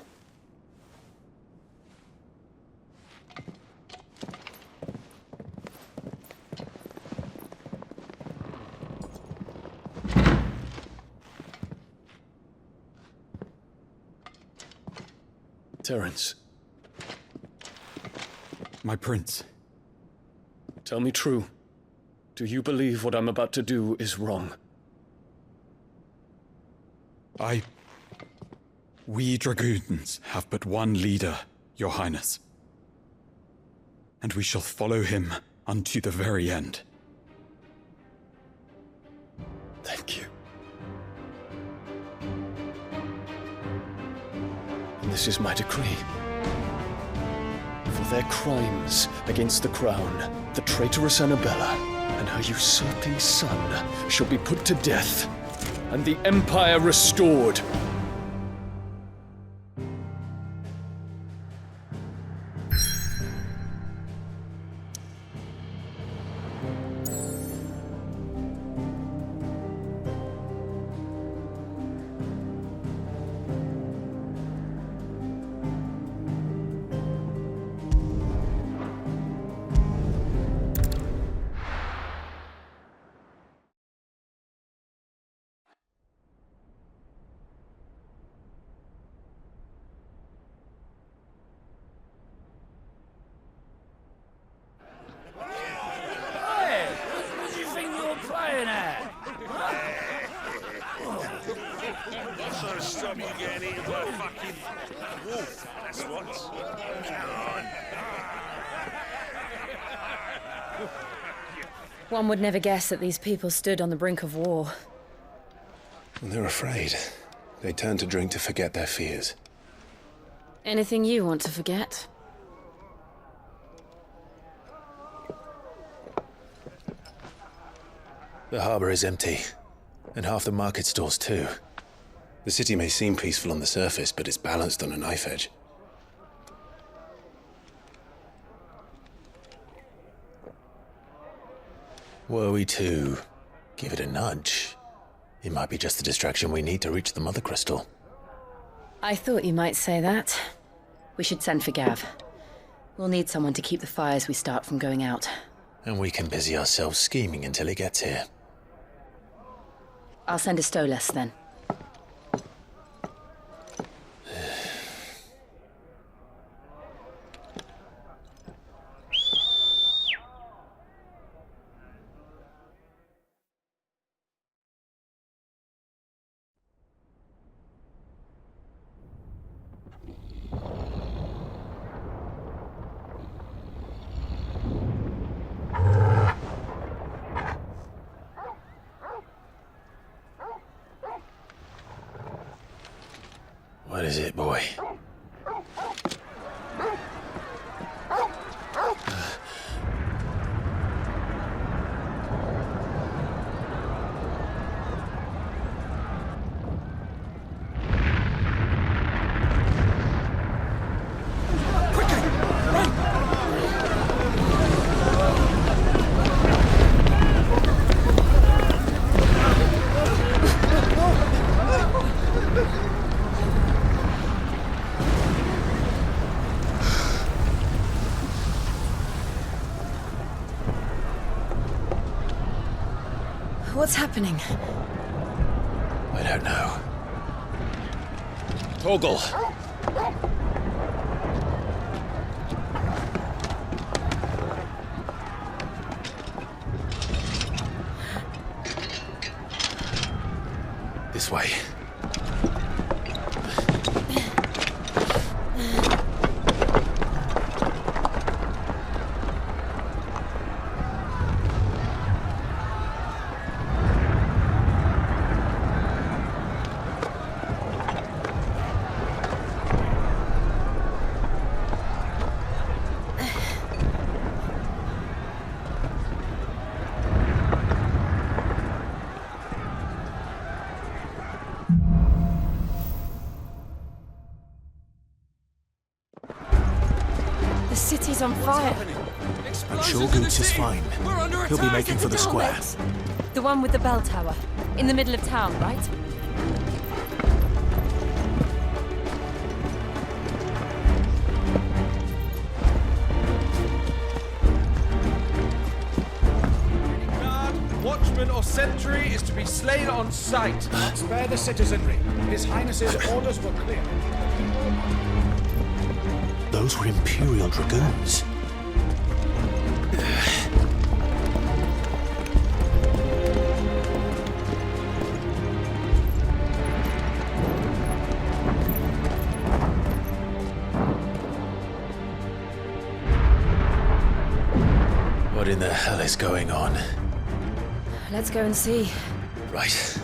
Terence. My prince. Tell me true. Do you believe what I'm about to do is wrong? We dragoons have but one leader, Your Highness. And we shall follow him unto the very end. Thank you. And this is my decree. For their crimes against the crown, the traitoress Annabella and her usurping son shall be put to death, and the Empire restored. One would never guess that these people stood on the brink of war. They're afraid. They turn to drink to forget their fears. Anything you want to forget? The harbor is empty, and half the market stalls too. The city may seem peaceful on the surface, but it's balanced on a knife edge. Were we to give it a nudge, it might be just the distraction we need to reach the Mother Crystal. I thought you might say that. We should send for Gav. We'll need someone to keep the fires we start from going out. And we can busy ourselves scheming until he gets here. I'll send a Stolas then. What is it, boy? What's happening? I don't know. Torgal! This way. The city's on fire. I'm sure Goots is fine. He'll be making for the square. The one with the bell tower. In the middle of town, right? Guard, watchman or sentry is to be slain on sight. Spare the citizenry. His Highness's orders were clear. Those were Imperial Dragoons. What in the hell is going on? Let's go and see. Right.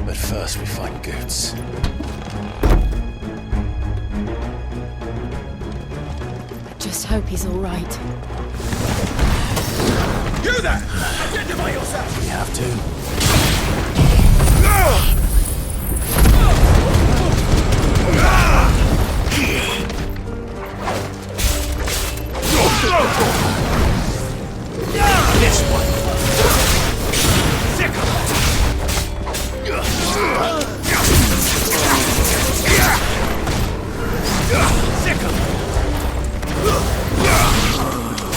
But first we find Goots. I just hope he's all right. You there! Identify yourself! We have to. This one! Sick of it! Sick of it!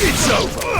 It's over!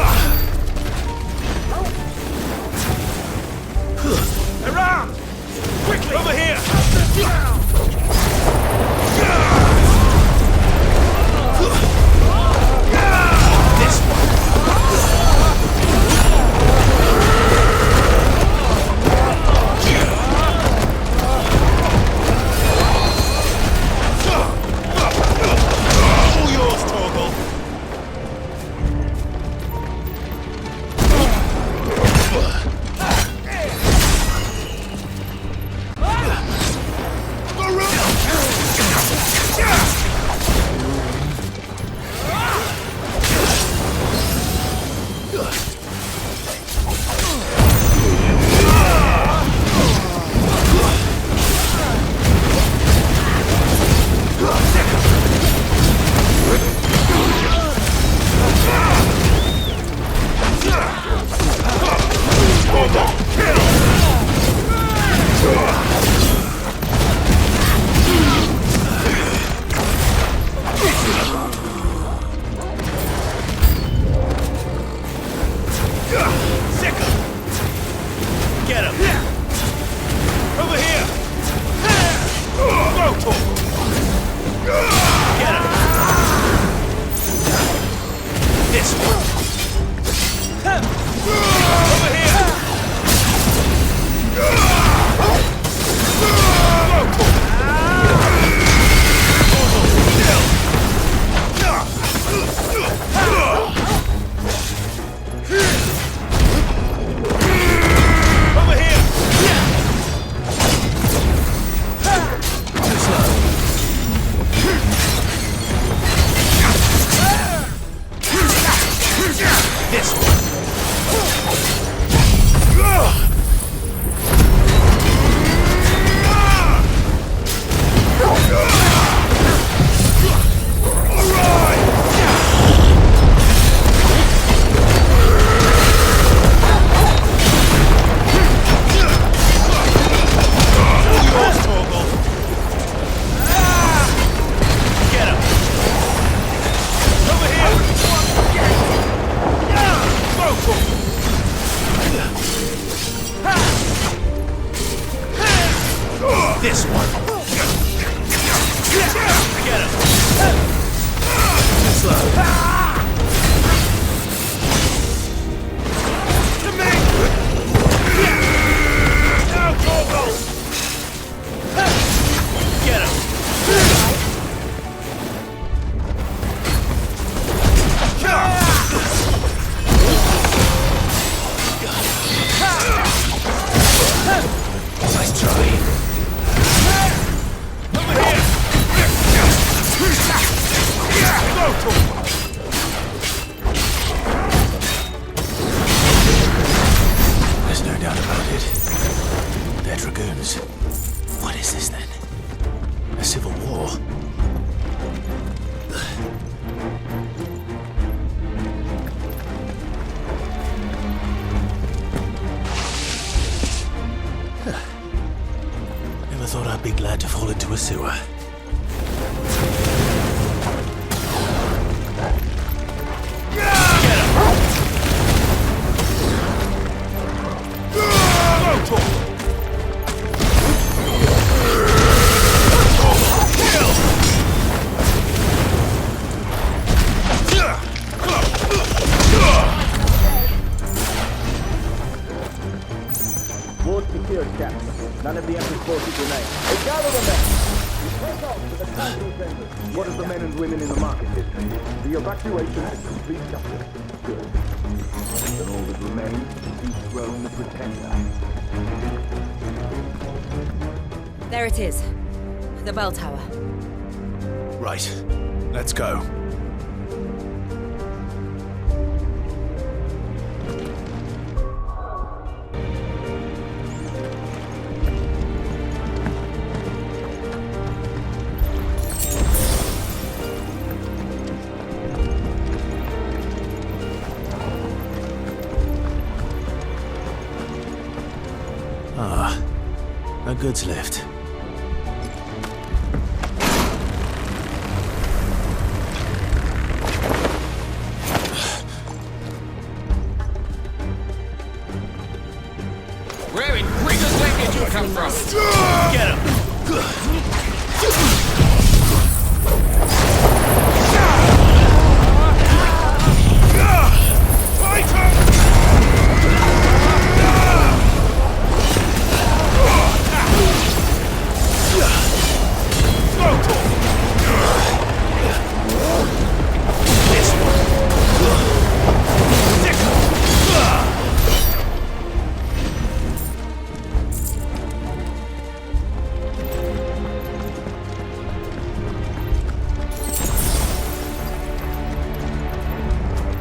rumors. What is this then? A civil war? Never thought I'd be glad to fall into a sewer. Ward secured, Captain. None of the Emperor's forces remain. Hey, gather the men! We take off to the council chambers. What of the men and women in the market district? The evacuation is complete justice. Good. Then all that remains is to dethrone the Pretender. There it is. The bell tower. Right. Let's go. Ah, a goods lift. Where in Gringer's Lake did you come from? Get him!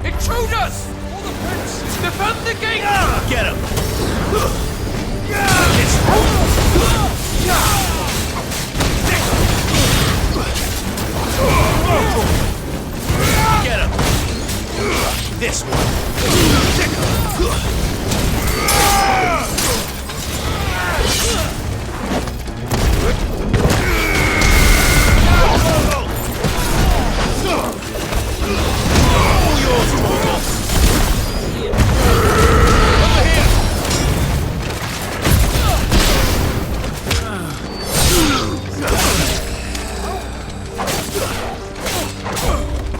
Intruders! For the prince! Defend the gate! Get him! Get him! This one! All yours, Morgul! Over here!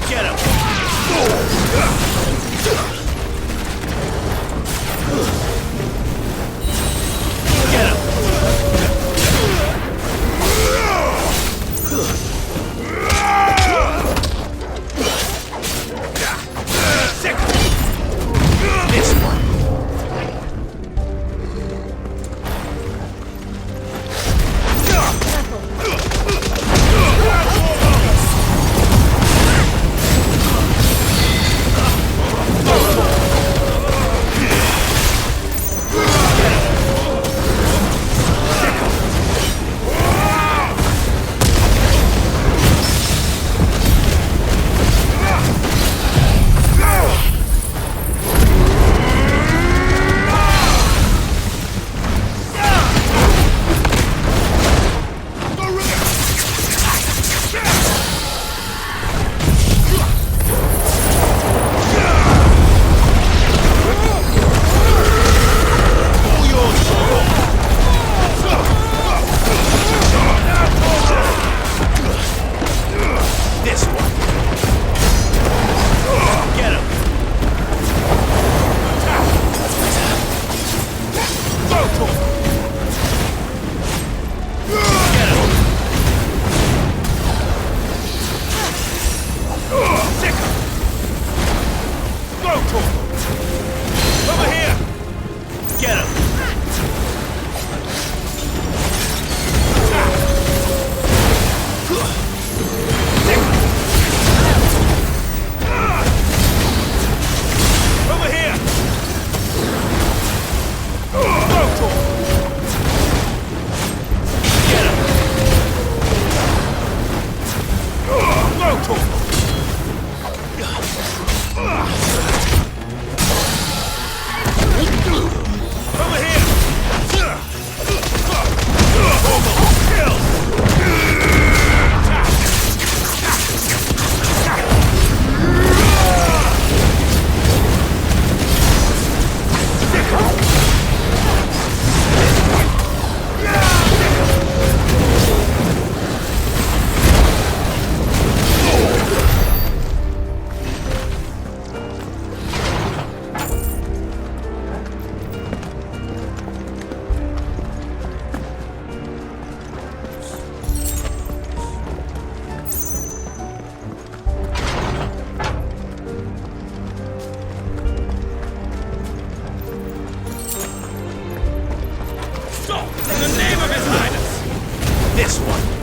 Get him! Get him! This one. This one. Get him. Go for it. Get him. Sick him. Go for it. Over here. Get him. Over here! Go for it! this one.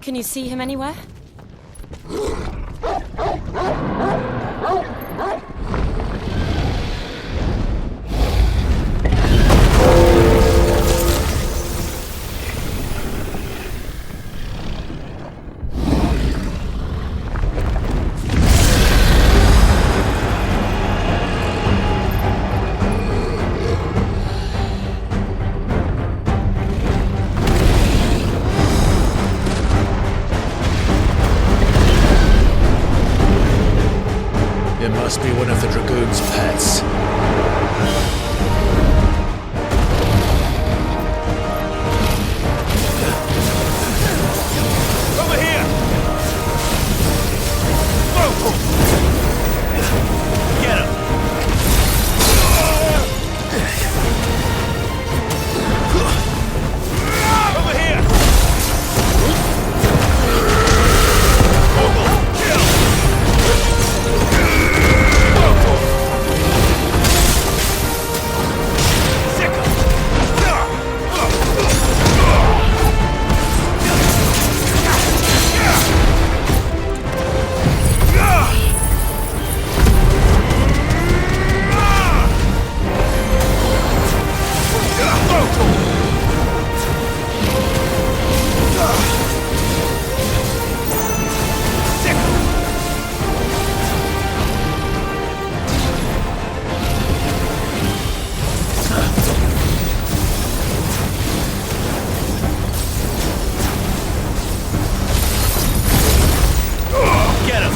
Can you see him anywhere? It must be one of the Dragoon's pets. Over here! Get him!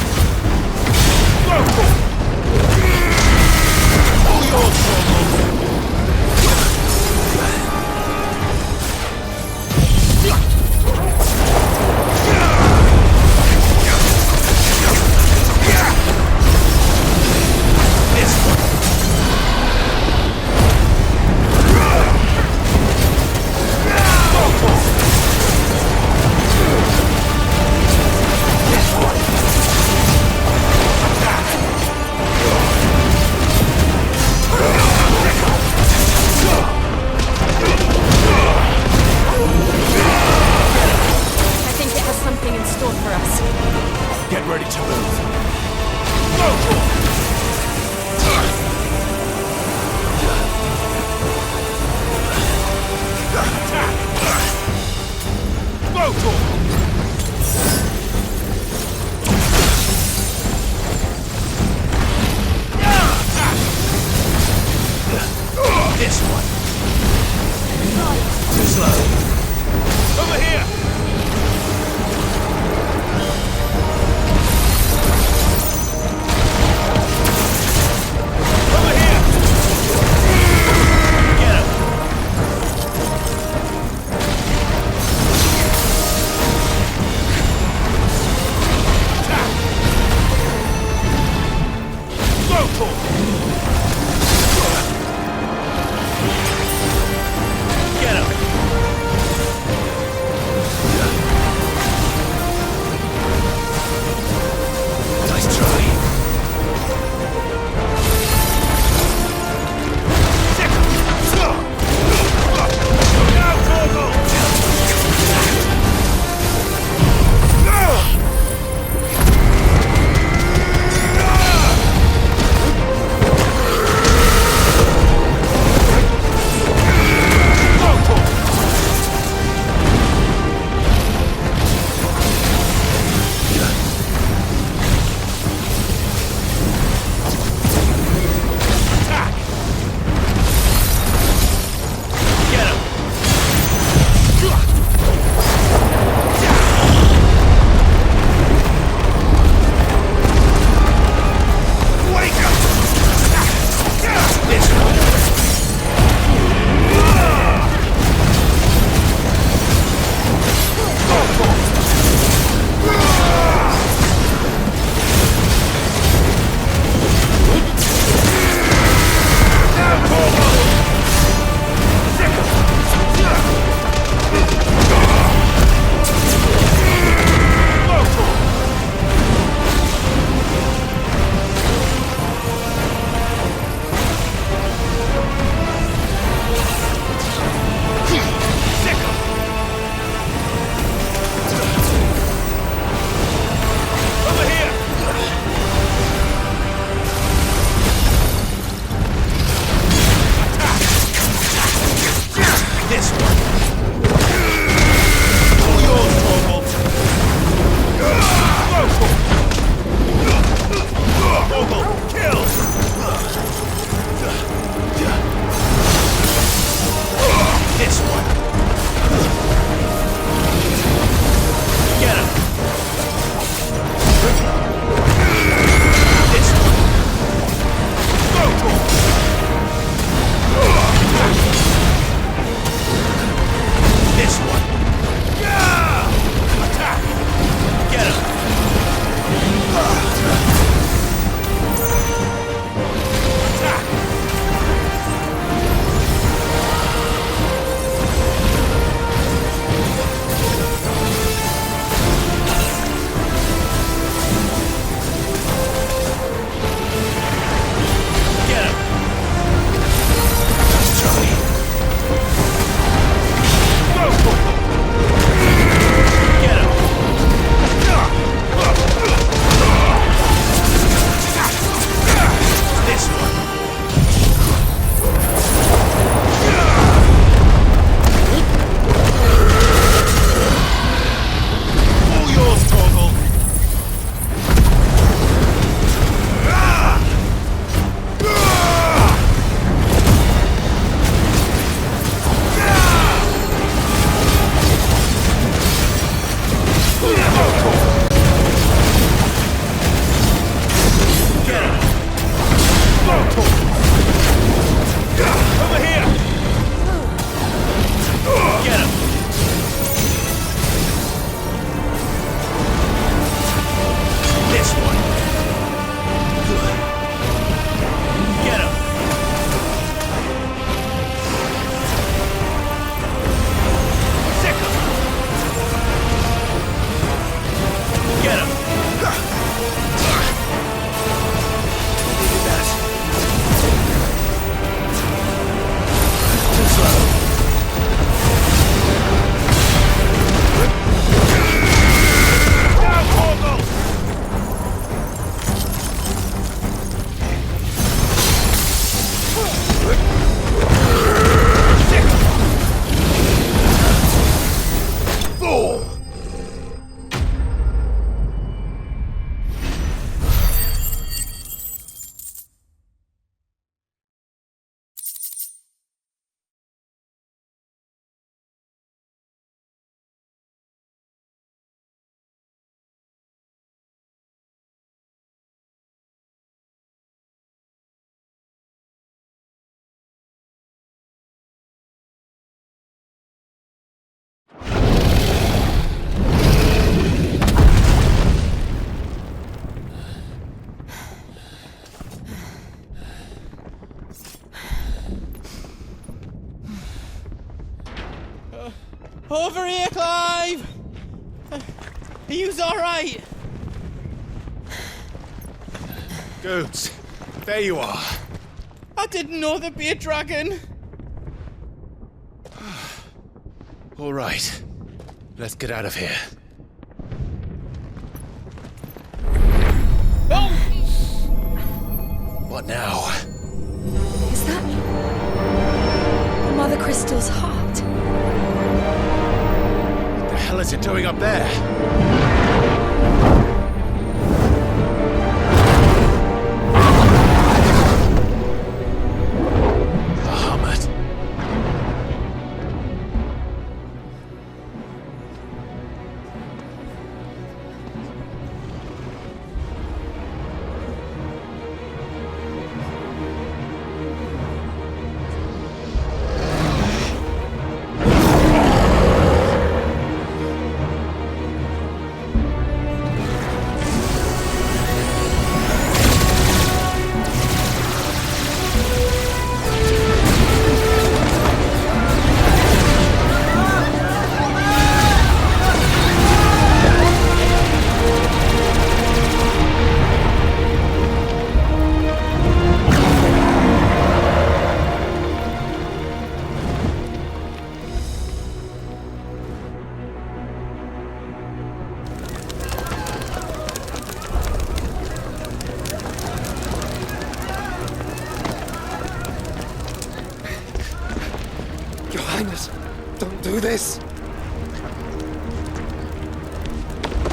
Over here! Over here, Clive! Are you alright? Goods, there you are. I didn't know there'd be a dragon. All right, let's get out of here. Oh! What now? Is that Mother Crystal's heart? What the hell is it doing up there? Don't do this!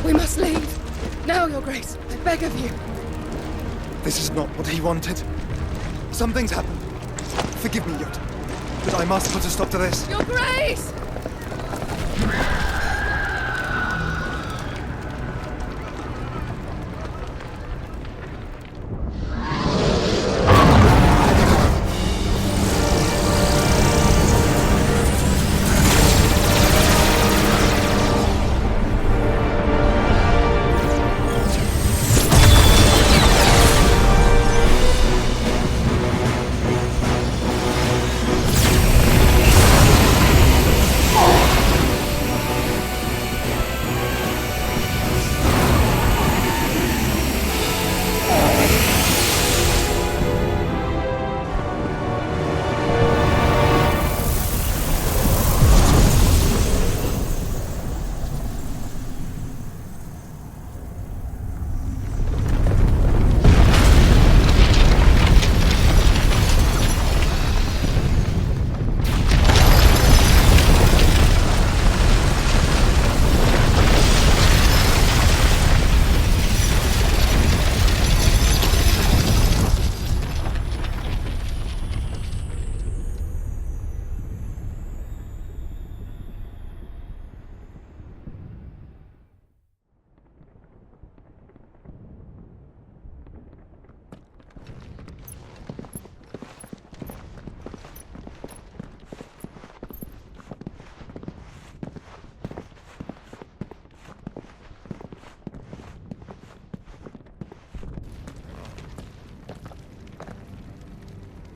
We must leave. Now, Your Grace. I beg of you. This is not what he wanted. Something's happened. Forgive me, Yod. But I must put a stop to this. Your Grace!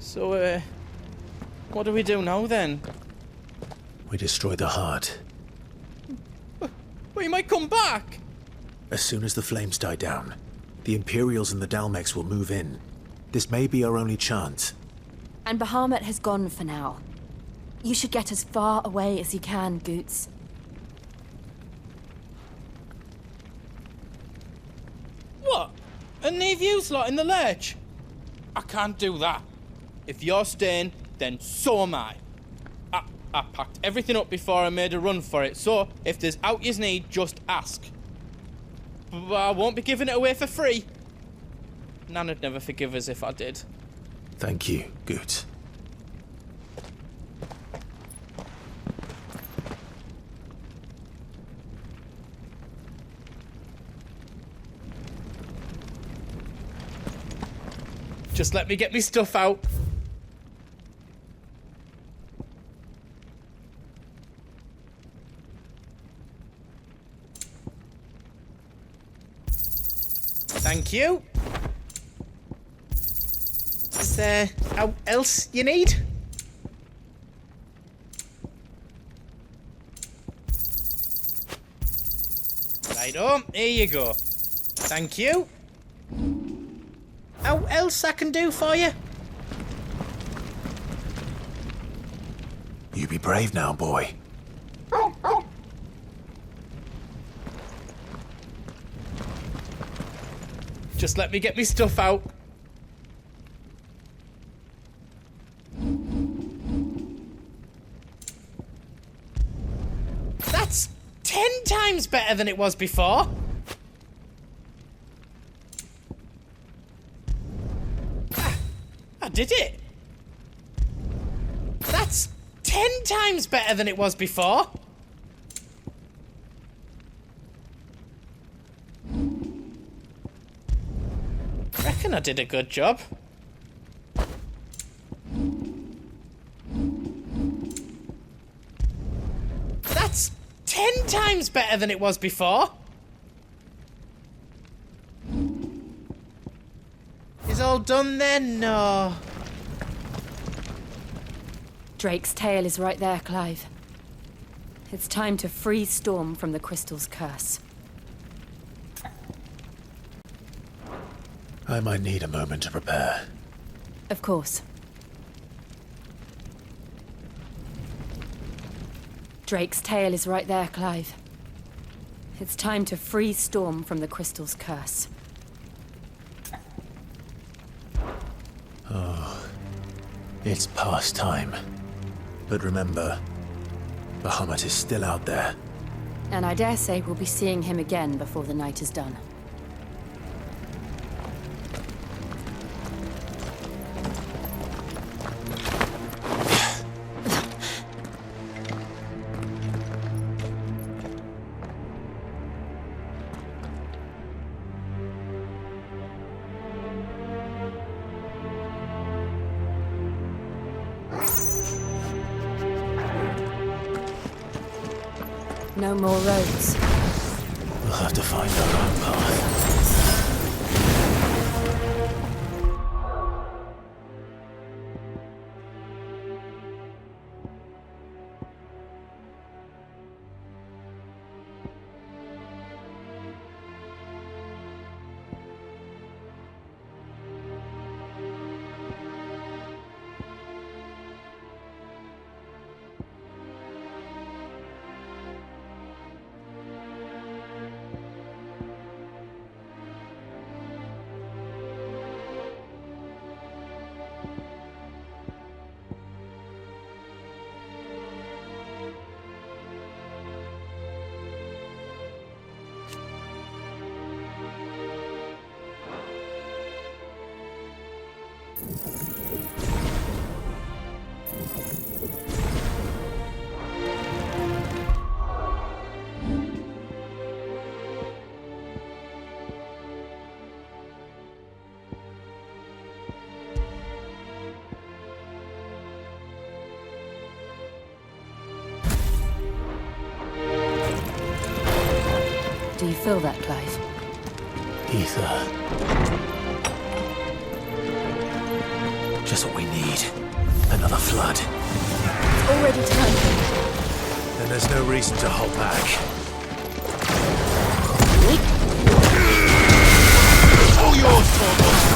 So, what do we do now then? We destroy the heart. Well, you might come back! As soon as the flames die down, the Imperials and the Dalmex will move in. This may be our only chance. And Bahamut has gone for now. You should get as far away as you can, Goots. What? And leave you lot in the lurch? I can't do that. If you're staying, then so am I. I packed everything up before I made a run for it, so if there's out you need, just ask. But I won't be giving it away for free. Nana'd never forgive us if I did. Thank you, Goots. Just let me get me stuff out. Thank you. Is there else you need? Right, here you go. Thank you. How else I can do for you? You be brave now, boy. Just let me get me stuff out. That's 10 times better than it was before. I did it. That's 10 times better than it was before. Reckon I did a good job. That's 10 times better than it was before. Is all done then? No. Drake's tail is right there, Clive. It's time to free Storm from the Crystal's curse. I might need a moment to prepare. Of course. Drake's tail is right there, Clive. It's time to free Storm from the Crystal's curse. Oh, it's past time. But remember, Bahamut is still out there. And I dare say we'll be seeing him again before the night is done. No more roads. We'll have to find our own path. Do you feel that, Clive? Ether. Just what we need. Another flood. It's already time. Then there's no reason to hold back. All yours, Foremost!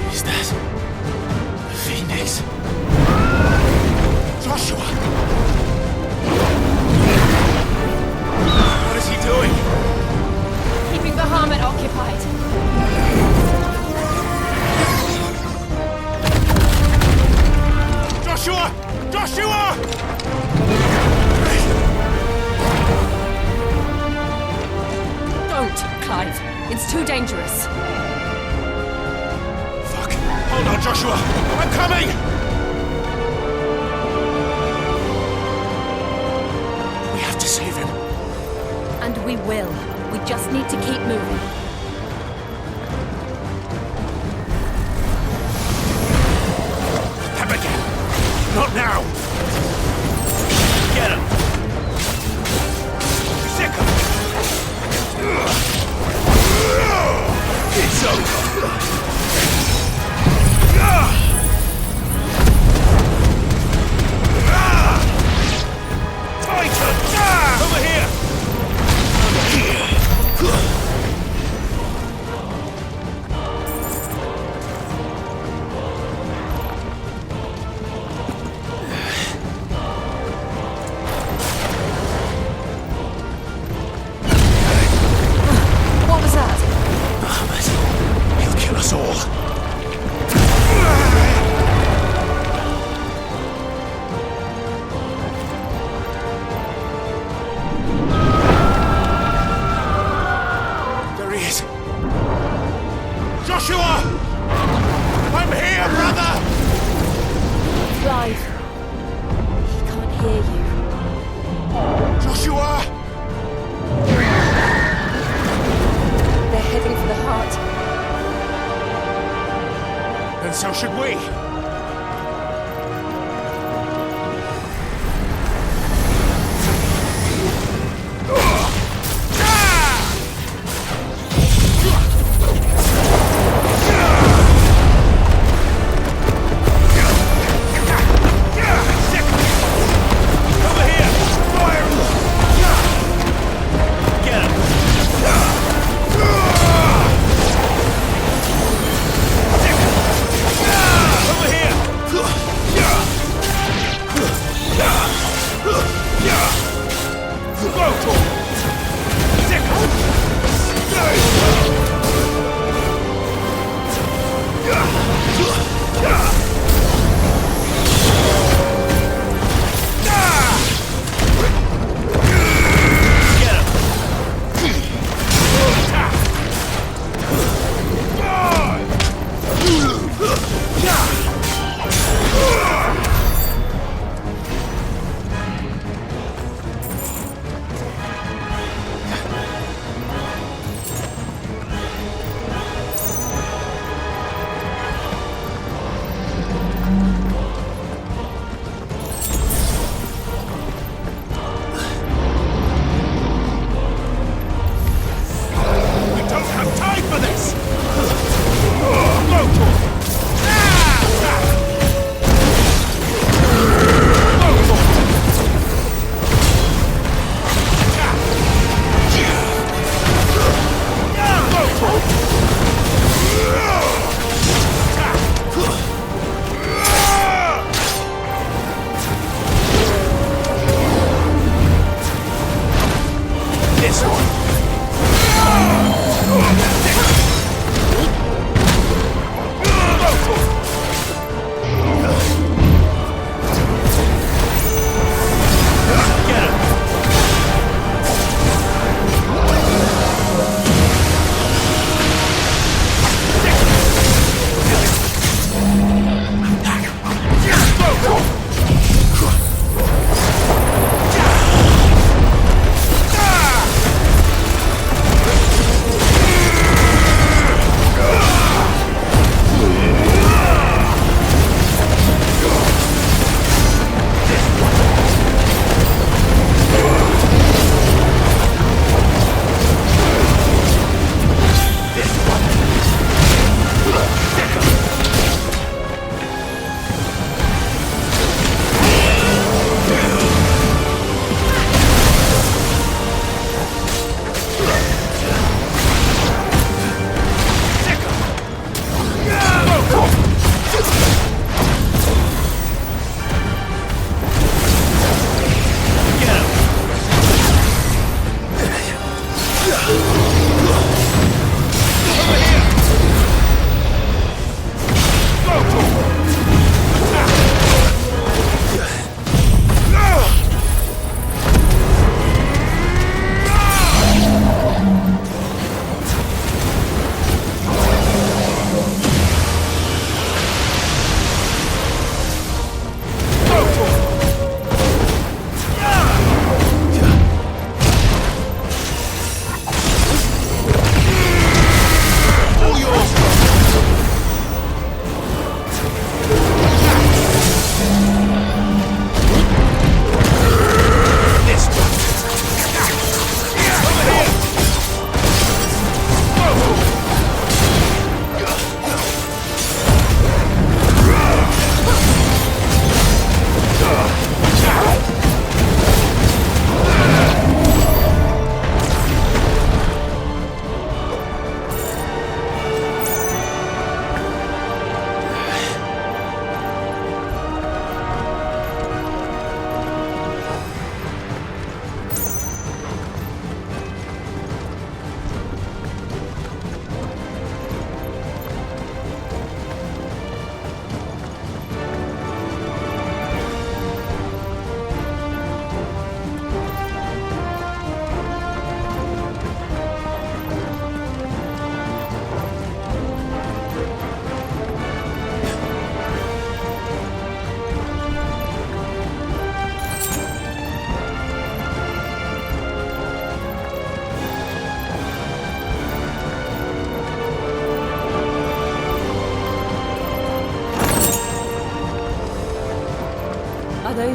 Is that the Phoenix? Joshua! What is he doing? Keeping the Bahamut occupied. Joshua! Joshua! Don't, Clive. It's too dangerous. Fuck! Hold on, Joshua! I'm coming! We have to save him. And we will. We just need to keep moving. Abigail! Not now! Get him! Sick him! It's over! Titan! Over here! What was that? Bahamut. He'll kill us all. There he is. Joshua! I'm here, brother! Clive. He can't hear you. Joshua! They're heading for the heart. Then so should we.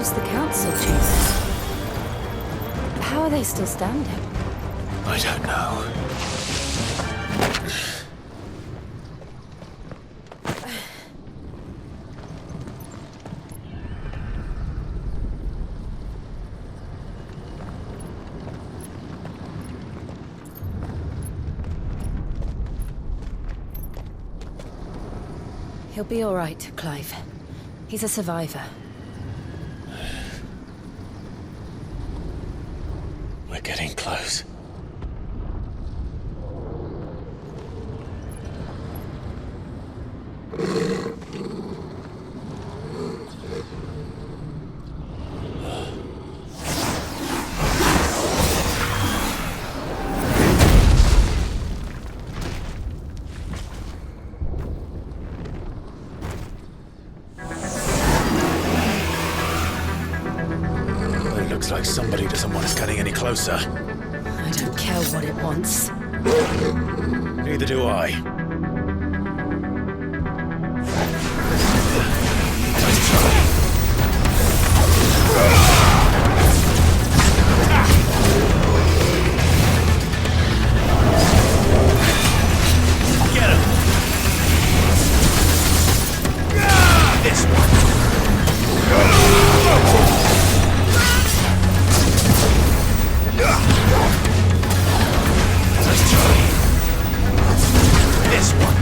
suppose the council chooses. How are they still standing? I don't know. He'll be all right, Clive. He's a survivor. We're getting close. Looks like somebody doesn't want us getting any closer. I don't care what it wants. Neither do I. Get him! This one! Let's try. This one.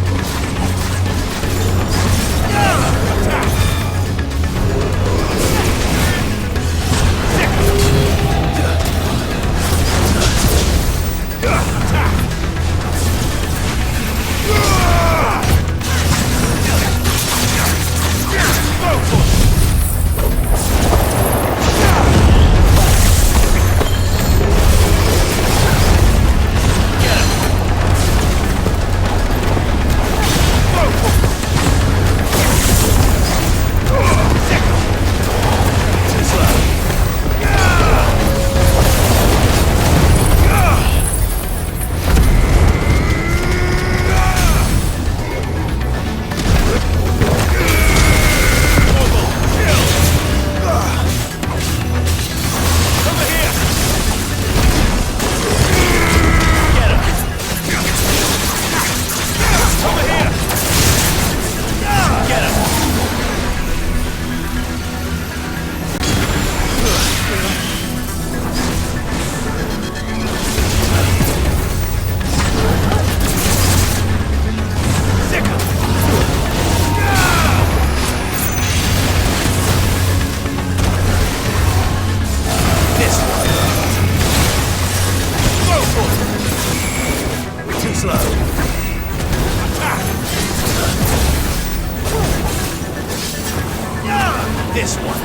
This one.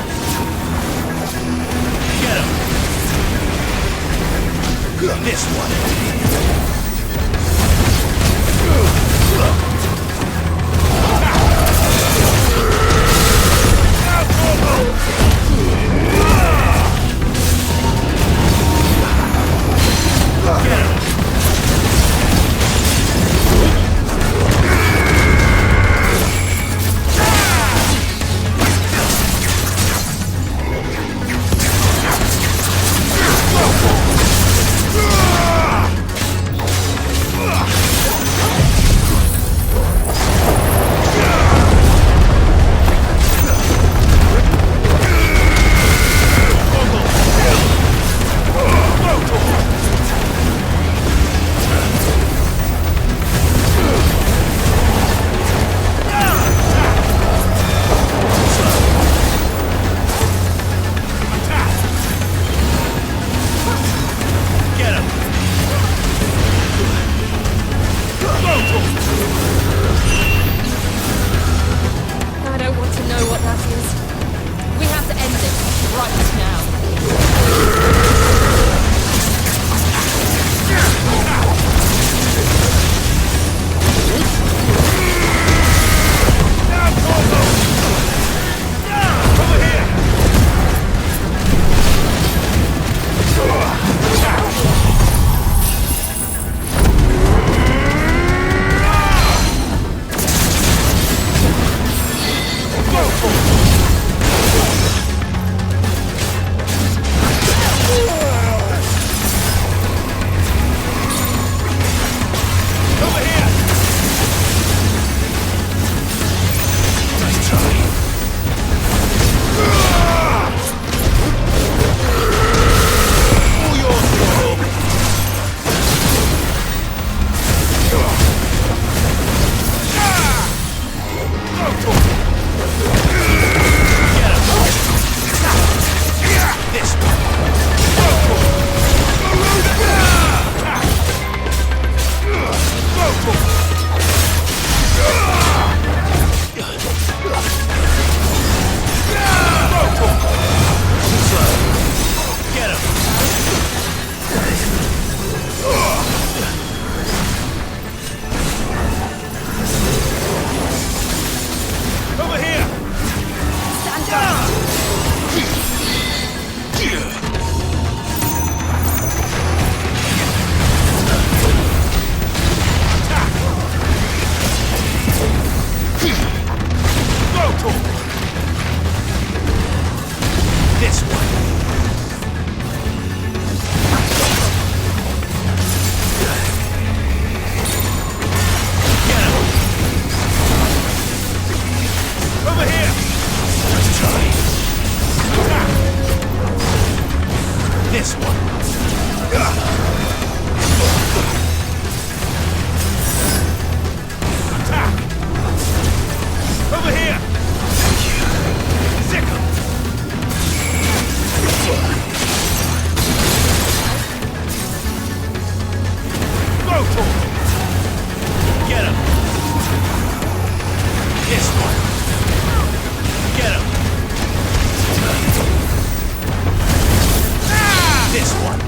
Get him. This one. Get him. Over here! Sickle! Go for it! Get him! This one! Get him! Ah! This one!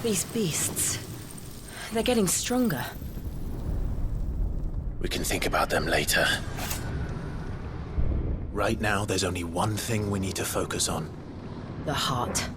These beasts, they're getting stronger. We can think about them later. Right now, there's only one thing we need to focus on. The heart.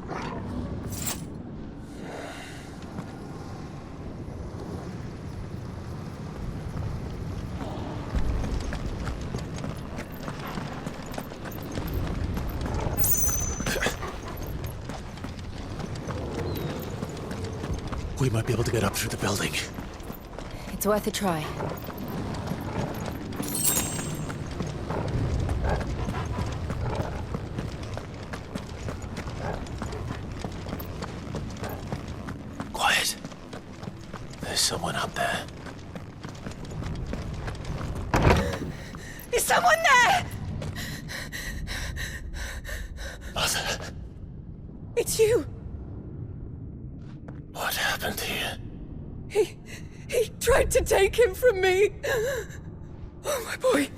We might be able to get up through the building. It's worth a try. Quiet. There's someone up there. Is someone there? Mother. It's you. What happened here? He tried to take him from me. Oh, my boy.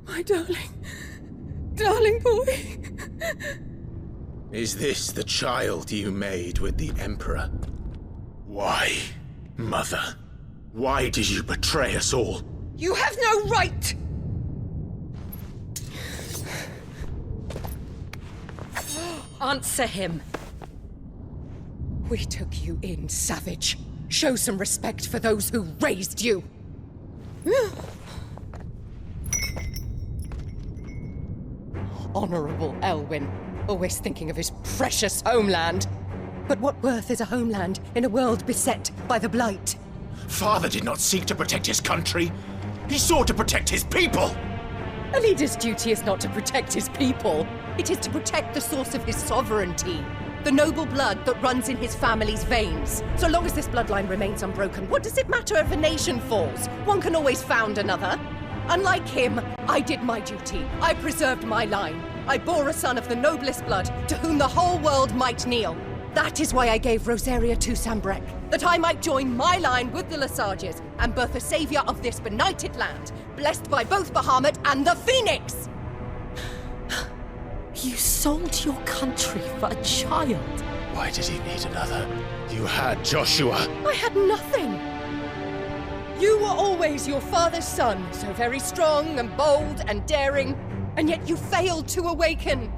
My darling boy. Is this the child you made with the Emperor? Why, Mother? Why did you betray us all? You have no right. Answer him. We took you in, savage. Show some respect for those who raised you. Honorable Elwyn, always thinking of his precious homeland. But what worth is a homeland in a world beset by the Blight? Father did not seek to protect his country. He sought to protect his people. A leader's duty is not to protect his people. It is to protect the source of his sovereignty. The noble blood that runs in his family's veins. So long as this bloodline remains unbroken, what does it matter if a nation falls? One can always found another. Unlike him, I did my duty. I preserved my line. I bore a son of the noblest blood, to whom the whole world might kneel. That is why I gave Rosaria to Sambrek, that I might join my line with the Lesages and birth a savior of this benighted land, blessed by both Bahamut and the Phoenix! You sold your country for a child. Why did he need another? You had Joshua. I had nothing. You were always your father's son, so very strong and bold and daring, and yet you failed to awaken.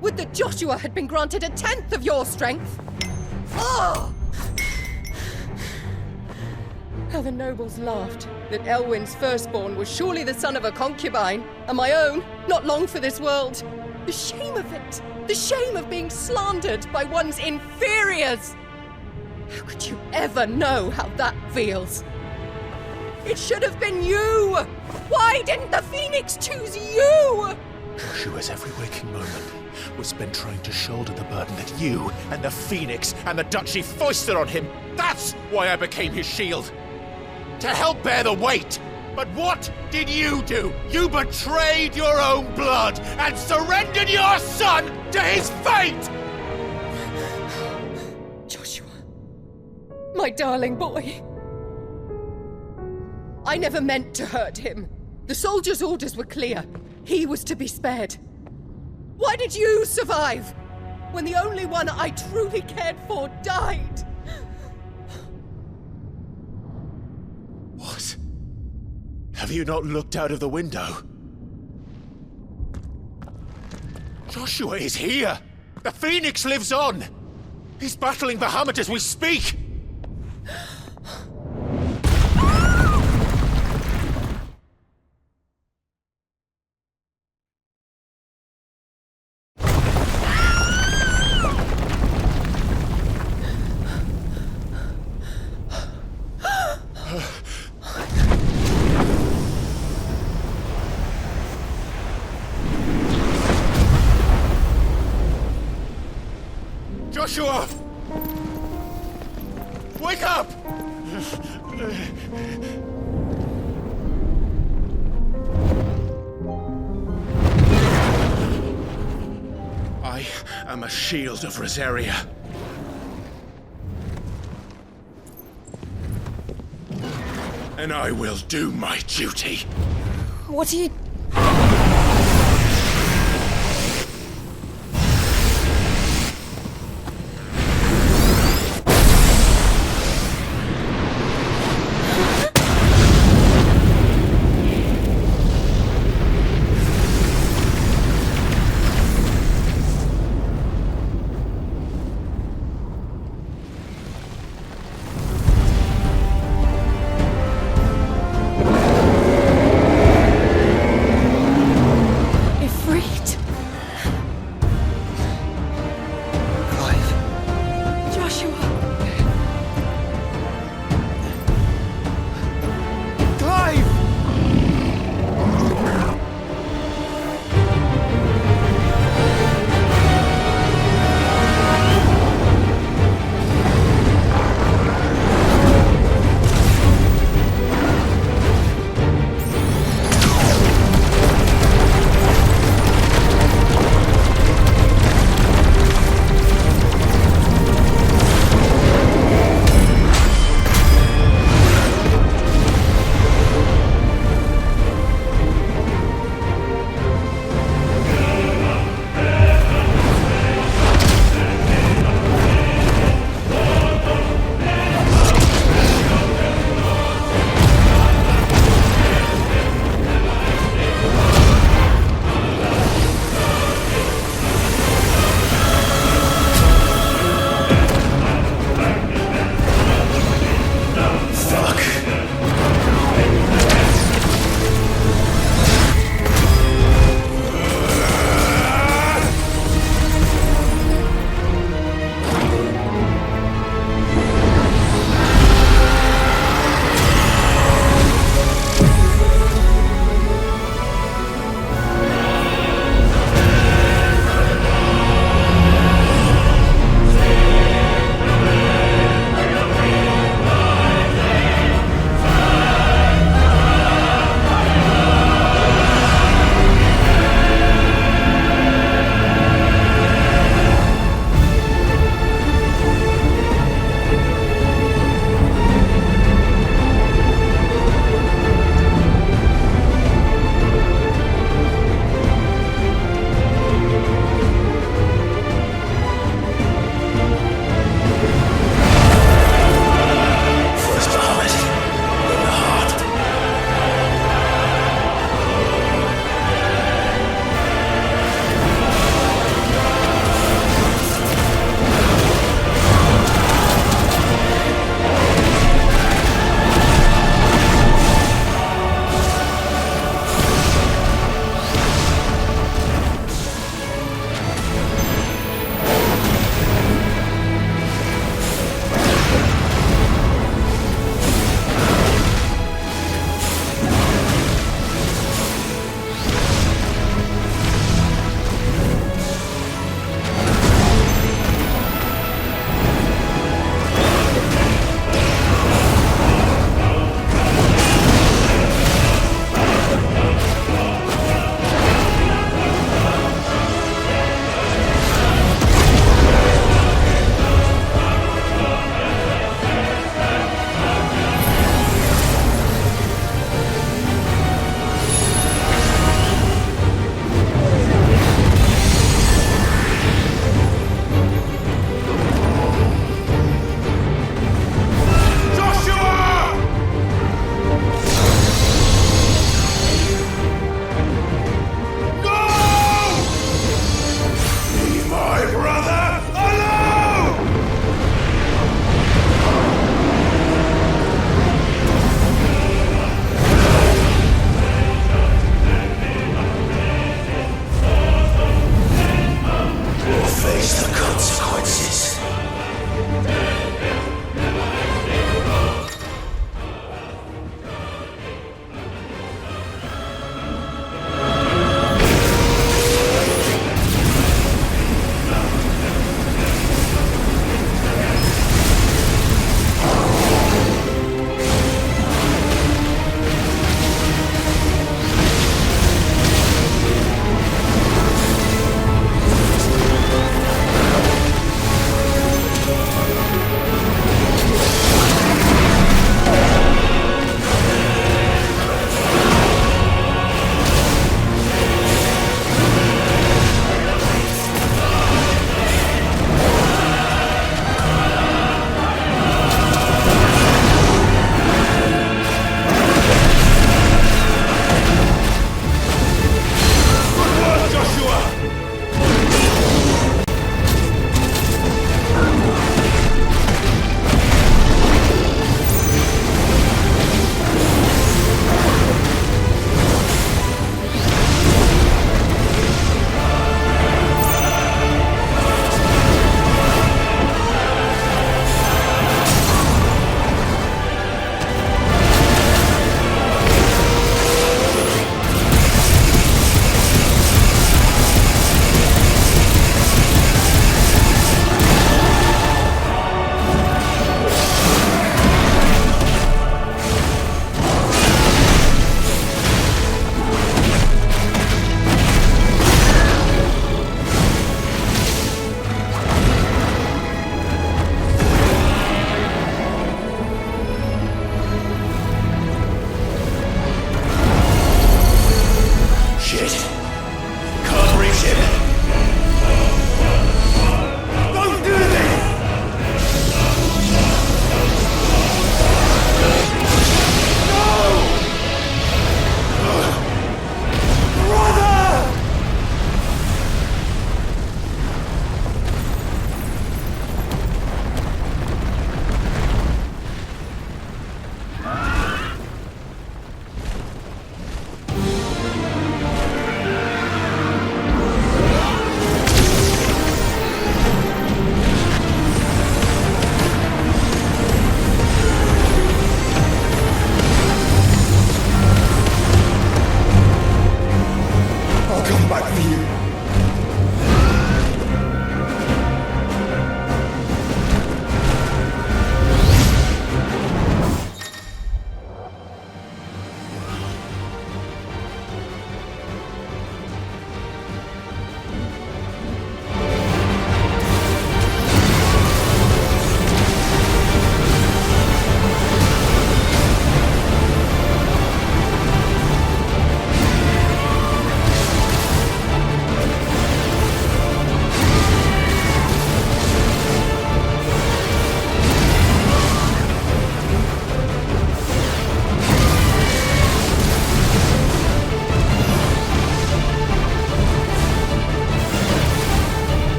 Would that Joshua had been granted 1/10 of your strength? Oh! How the nobles laughed that Elwyn's firstborn was surely the son of a concubine, and my own, not long for this world. The shame of it! The shame of being slandered by one's inferiors! How could you ever know how that feels? It should have been you! Why didn't the Phoenix choose you? Joshua's every waking moment was spent trying to shoulder the burden that you and the Phoenix and the Duchy foisted on him. That's why I became his shield. To help bear the weight. But what did you do? You betrayed your own blood and surrendered your son to his fate! Joshua, my darling boy. I never meant to hurt him. The soldiers' orders were clear. He was to be spared. Why did you survive when the only one I truly cared for died? What? Have you not looked out of the window? Joshua is here! The Phoenix lives on! He's battling Bahamut as we speak! Joshua! Wake up! I am a shield of Rosaria. And I will do my duty. What are you...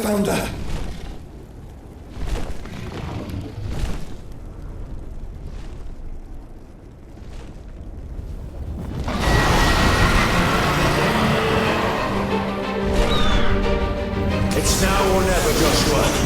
found her. It's now or never, Joshua.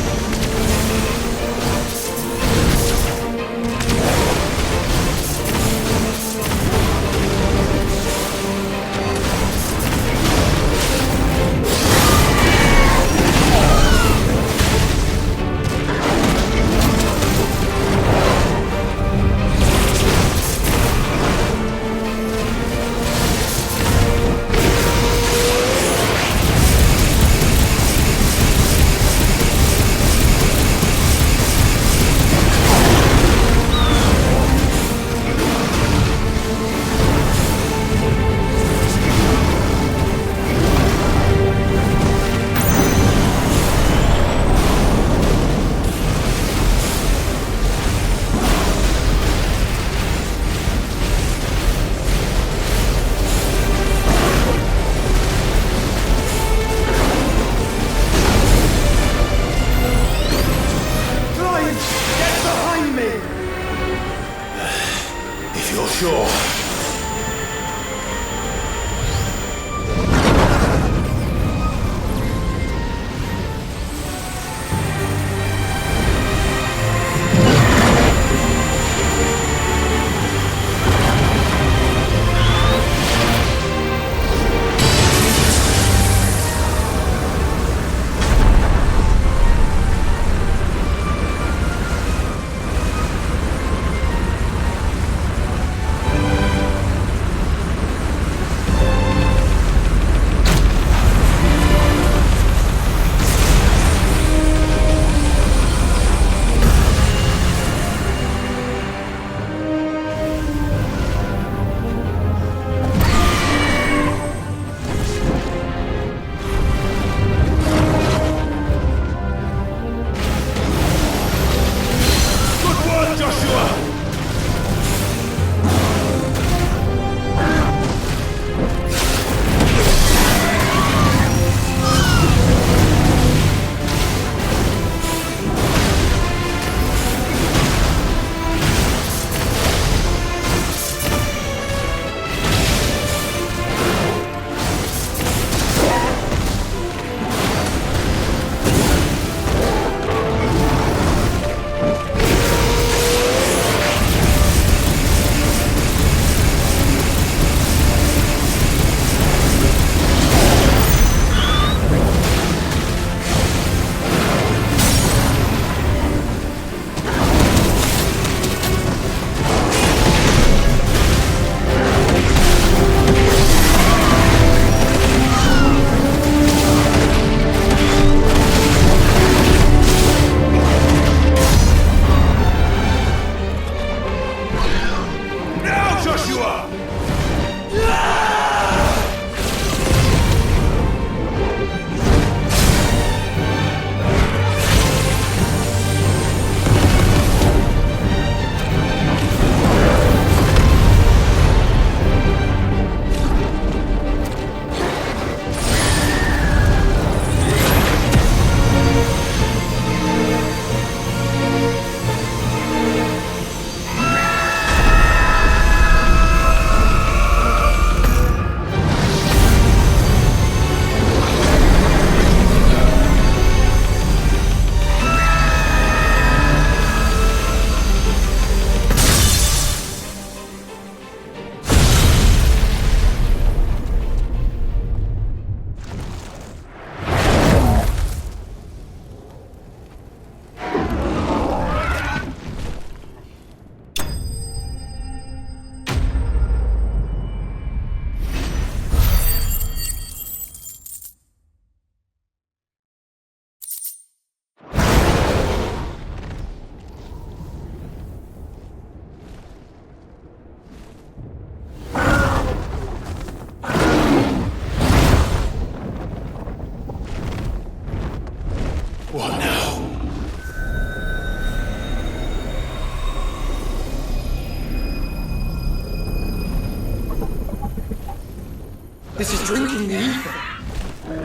This is drinking me.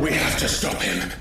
We have to stop him.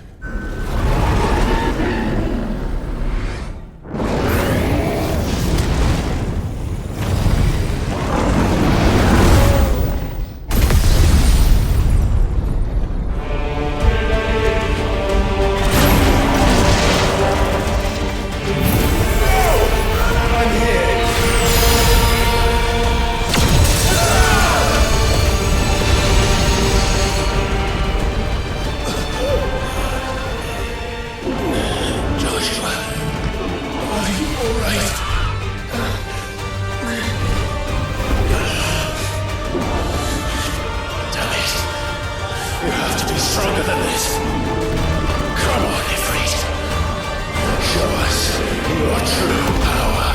be stronger than this. Come on, Ifrit. Show us your true power.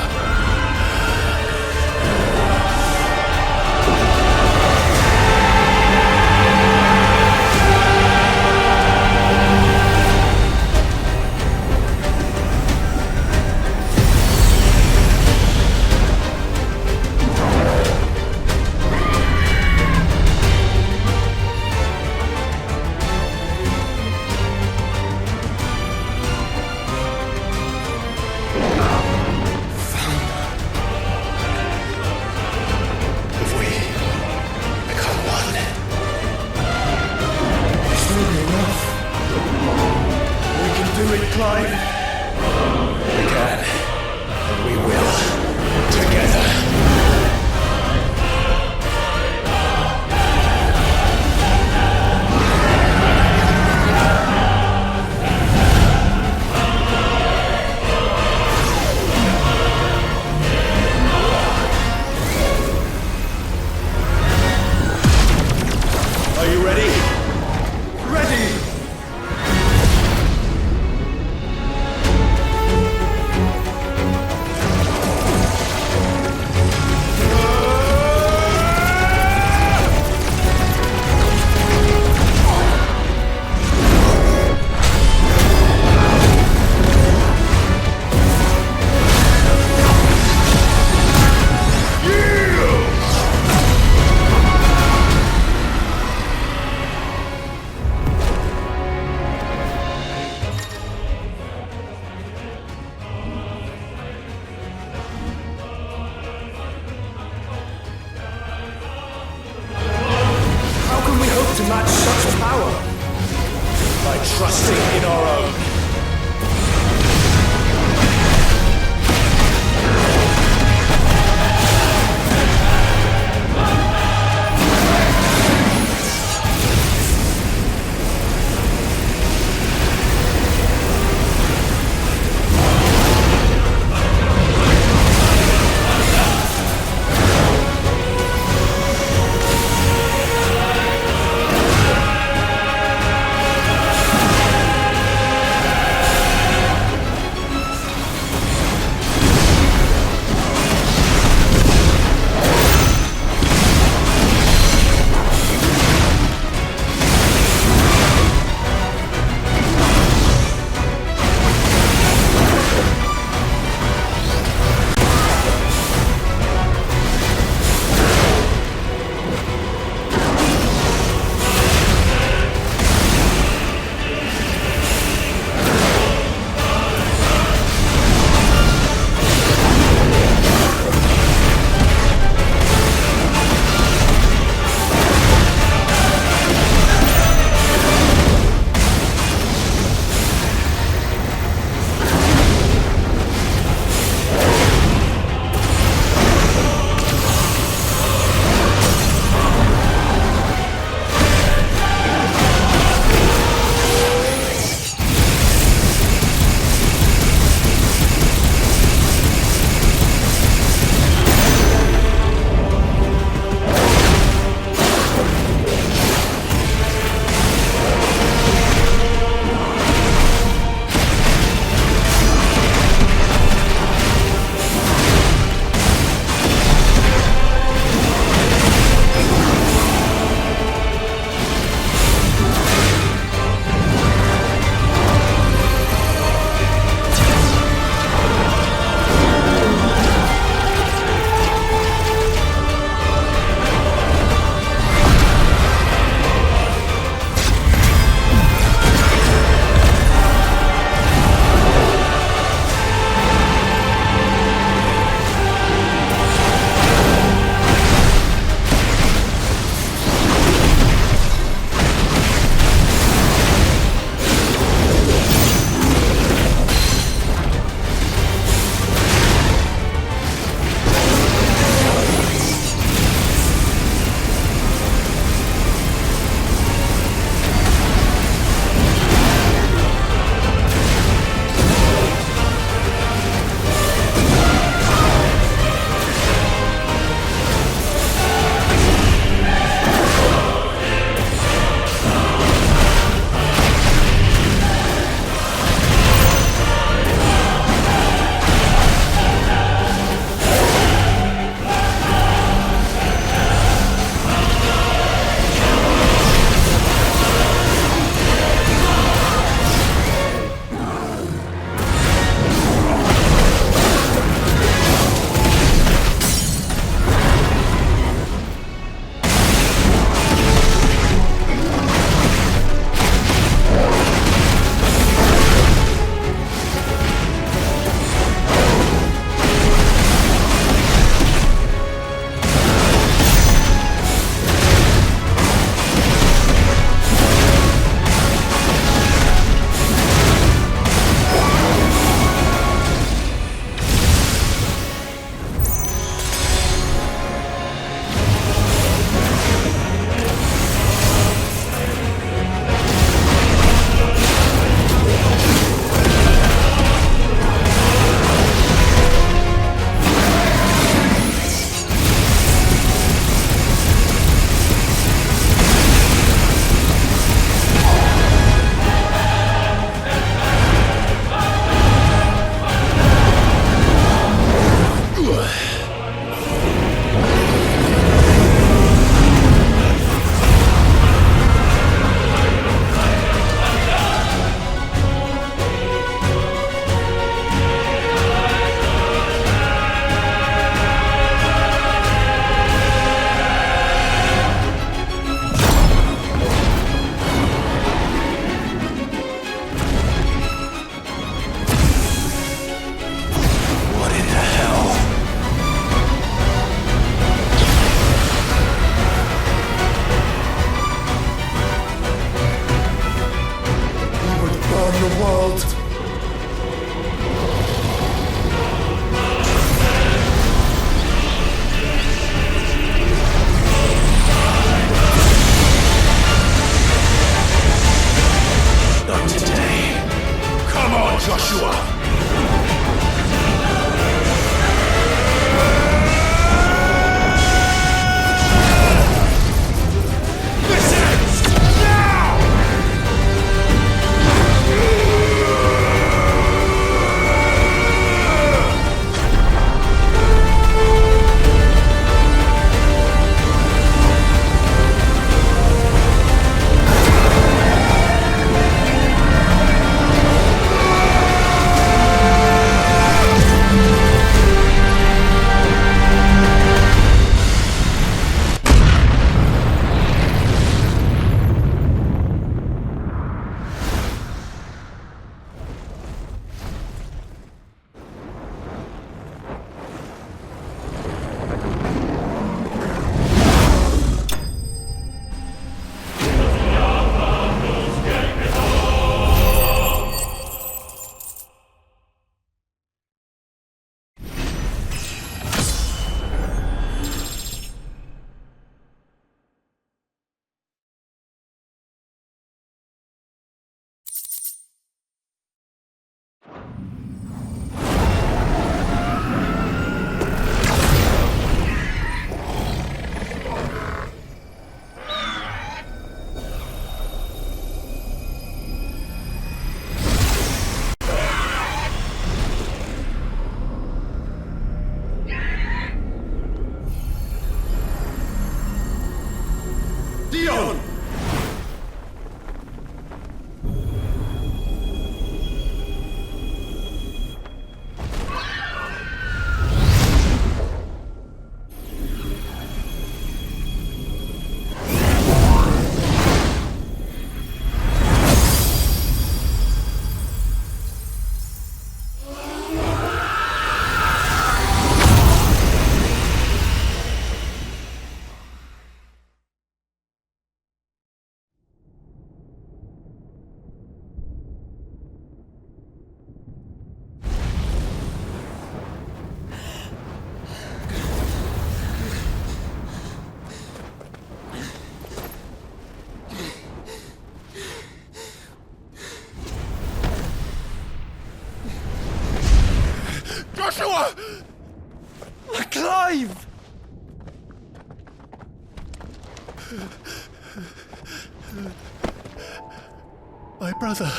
My brother.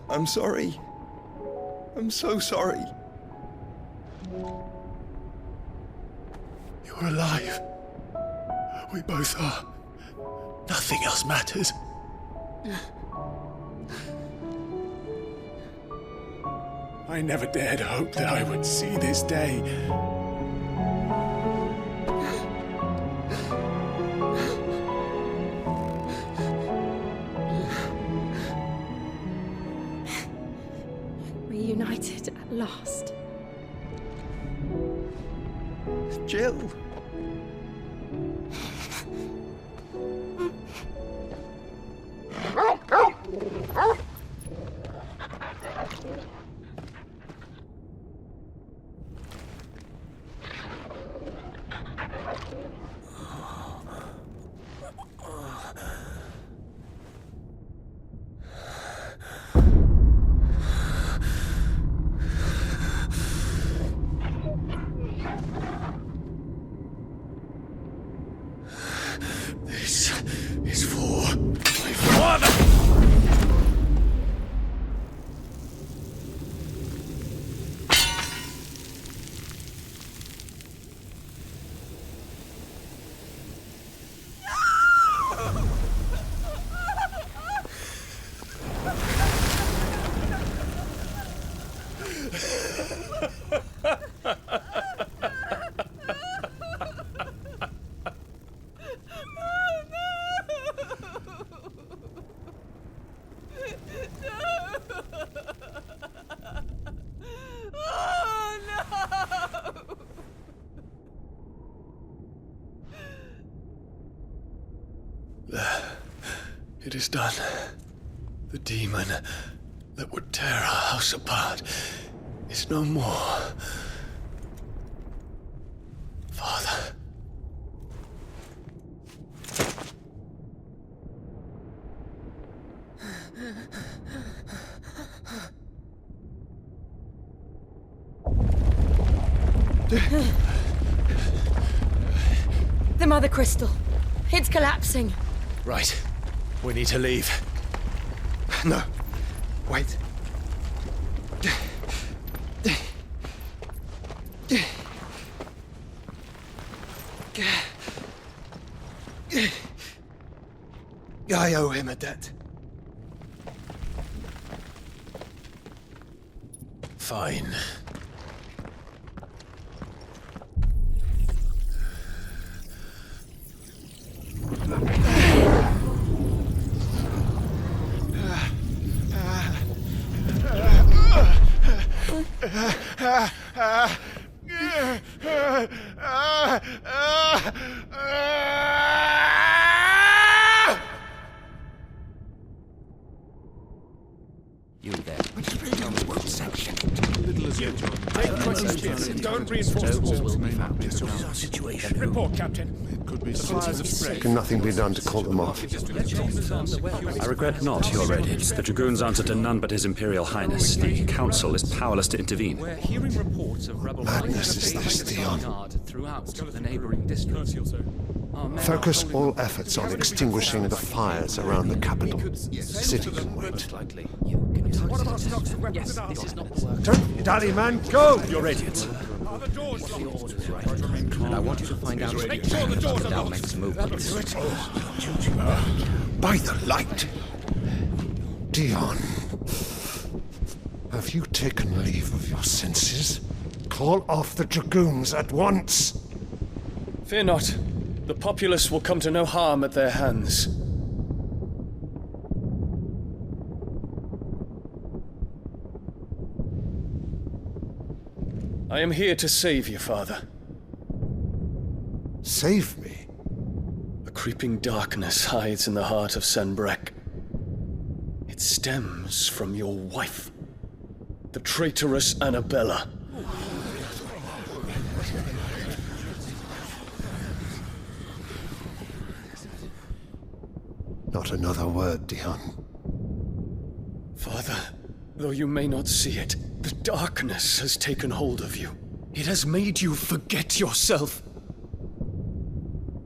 I'm sorry. I'm so sorry. You're alive. We both are. Nothing else matters. I never dared hope that I would see this day. Reunited at last. Jill. This is for my father! It is done. The demon that would tear our house apart is no more. Father. The Mother Crystal. It's collapsing. Right. We need to leave. No. Wait. I owe him a debt. Fine. You there. One section. Little as yet, John. Take questions. Don't reinforce the walls. What is our situation? Report, Captain. It could be supplies of spread. Can nothing be done to call them off? I regret not, Your Radiance. The Dragoons answer to none but His Imperial Highness. The Council is powerless to intervene. We're hearing reports of rebel Madness is this, Theon. throughout the neighboring districts. Focus all efforts on extinguishing the fires around the capital. The city can wait. What about stocks and weapons and armor? Don't dally, man, go! Your Radiance. Are the doors locked? And I want you to find out Make sure the doors are locked. Dalmek's movements. By the light! Dion, have you taken leave of your senses? Call off the Dragoons at once! Fear not. The populace will come to no harm at their hands. I am here to save you, Father. Save me? A creeping darkness hides in the heart of Sanbrek. It stems from your wife, the traitorous Annabella. Not another word, Dion. Father, though you may not see it, the darkness has taken hold of you. It has made you forget yourself.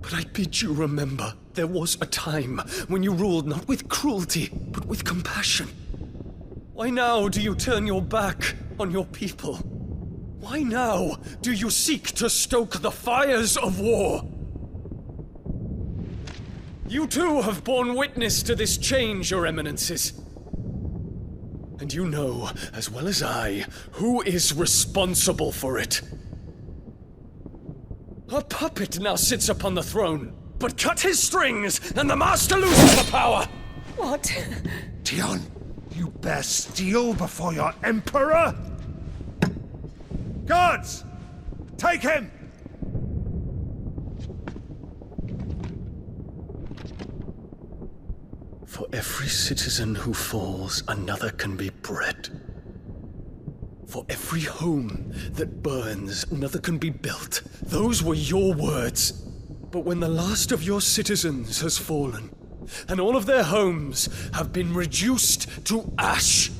But I I bid you remember, there was a time when you ruled not with cruelty, but with compassion. Why now do you turn your back on your people? Why now do you seek to stoke the fires of war? You too have borne witness to this change, Your Eminences. And you know, as well as I, who is responsible for it. A puppet now sits upon the throne, but cut his strings, and the master loses the power! What? Dion, you bear steel before your emperor? Guards! Take him! For every citizen who falls, another can be bred. For every home that burns, another can be built. Those were your words. But when the last of your citizens has fallen, and all of their homes have been reduced to ash,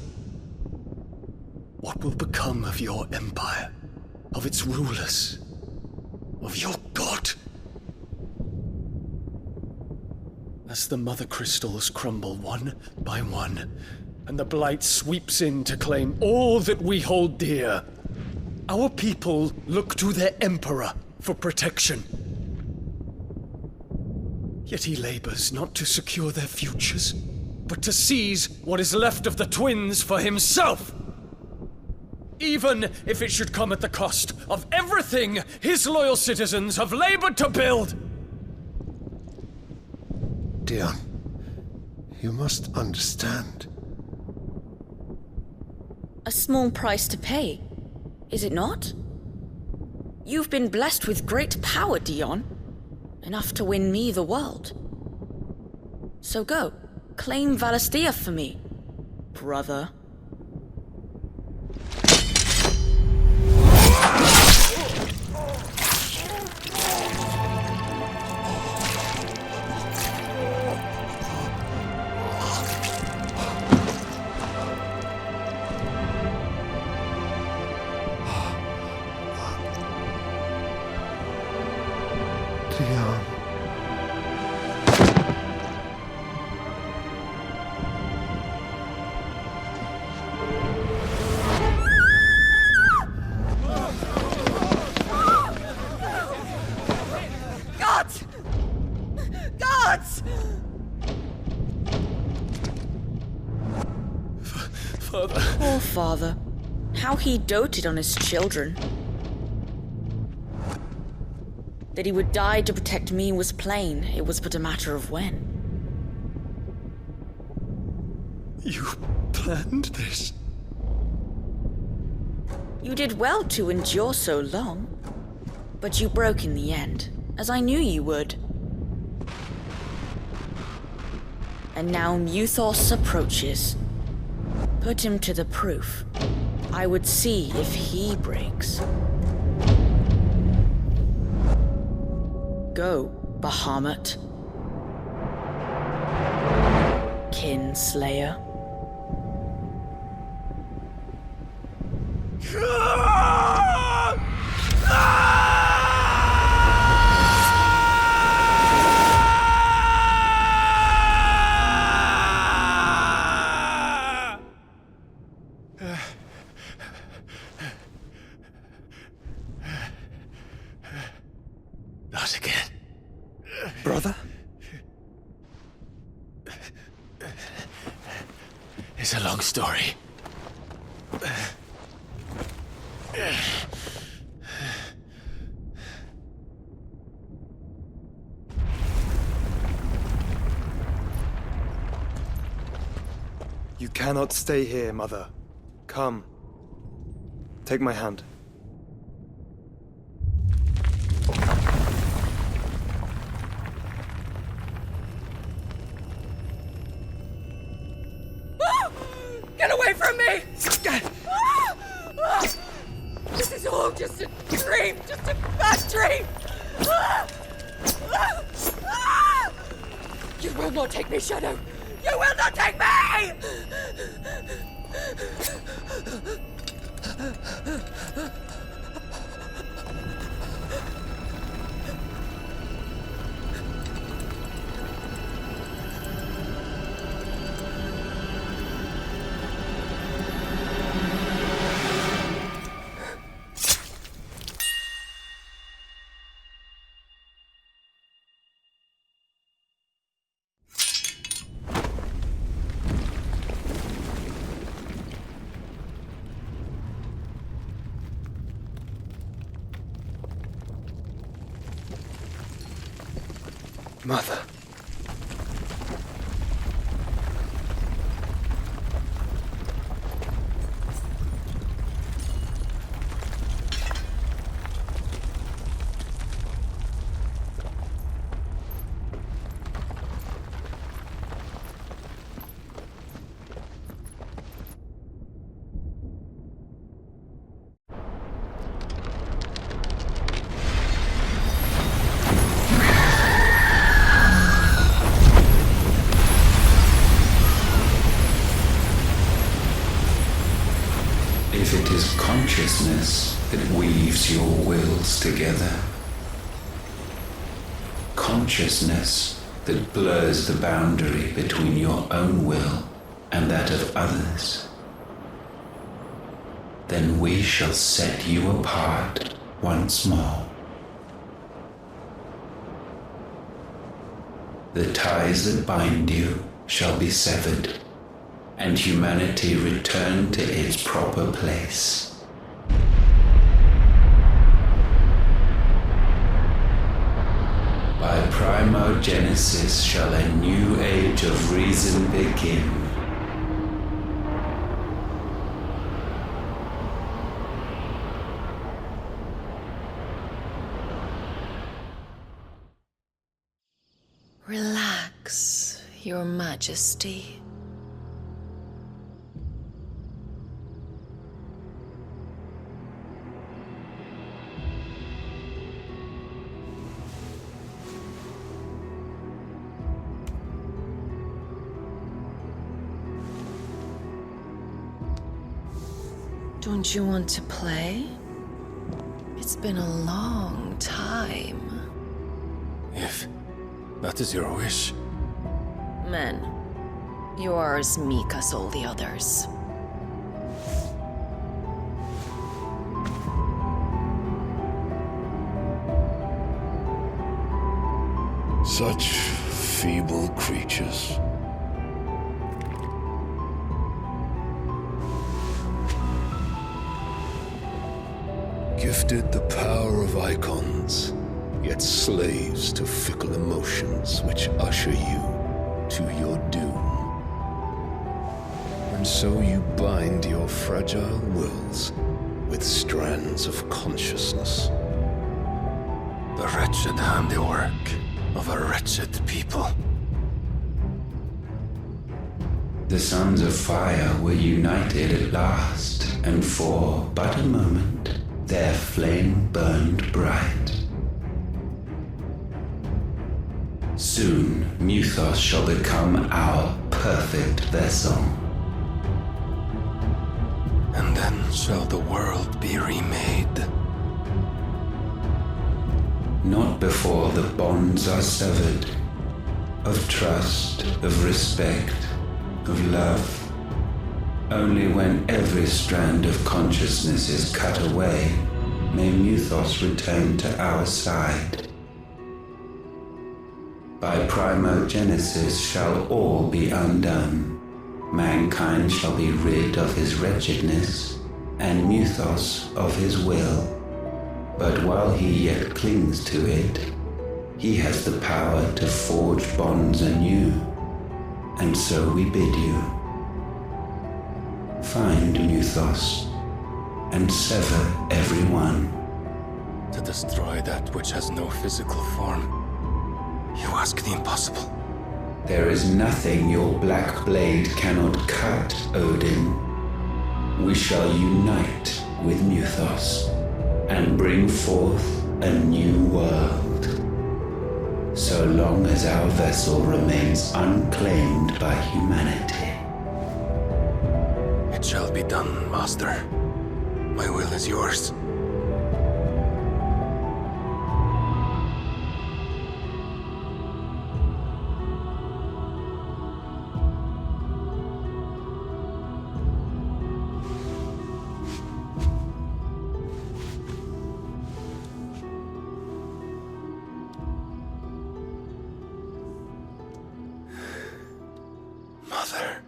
what will become of your empire, of its rulers, of your god? As the mother crystals crumble one by one, and the blight sweeps in to claim all that we hold dear, our people look to their emperor for protection. Yet he labors not to secure their futures, but to seize what is left of the twins for himself. Even if it should come at the cost of everything his loyal citizens have labored to build. Dion, you must understand. A small price to pay, is it not? You've been blessed with great power, Dion. Enough to win me the world. So go, claim Valisthea for me, brother. Dion. Guards! Guards! Father. Poor father. How he doted on his children. That he would die to protect me was plain. It was but a matter of when. You planned this? You did well to endure so long. But you broke in the end, as I knew you would. And now Muthos approaches. Put him to the proof. I would see if he breaks. Go, Bahamut. Kinslayer. Not again. Brother? It's a long story. You cannot stay here, Mother. Come. Take my hand. Get away from me! This is all just a dream, just a bad dream! You will not take me, Shadow! You will not take me! Mother. If it is consciousness that weaves your wills together, consciousness that blurs the boundary between your own will and that of others, then we shall set you apart once more. The ties that bind you shall be severed, and humanity return to its proper place. By primogenesis shall a new age of reason begin. Relax, Your Majesty. Don't you want to play? It's been a long time. If that is your wish. Men, you are as meek as all the others. Such feeble creatures. Gifted the power of icons, yet slaves to fickle emotions which usher you to your doom. And so you bind your fragile wills with strands of consciousness. The wretched handiwork of a wretched people. The sons of fire were united at last, and for but a moment their flame burned bright. Soon Muthos shall become our perfect vessel. And then shall the world be remade. Not before the bonds are severed, of trust, of respect, of love. Only when every strand of consciousness is cut away, may Muthos return to our side. By primogenesis shall all be undone. Mankind shall be rid of his wretchedness, and Muthos of his will. But while he yet clings to it, he has the power to forge bonds anew. And so we bid you, find Muthos, and sever everyone. To destroy that which has no physical form. You ask the impossible. There is nothing your black blade cannot cut, Odin. We shall unite with Muthos and bring forth a new world. So long as our vessel remains unclaimed by humanity. It shall be done, Master. My will is yours. Mother.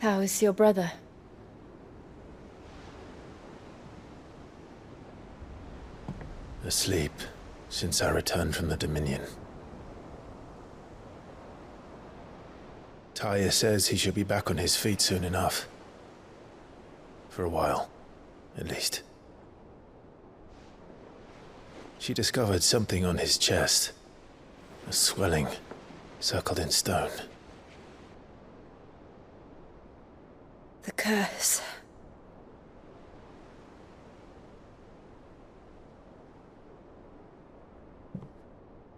How is your brother? Asleep since I returned from the Dominion. Taya says he should be back on his feet soon enough. For a while, at least. She discovered something on his chest. A swelling, circled in stone. The curse.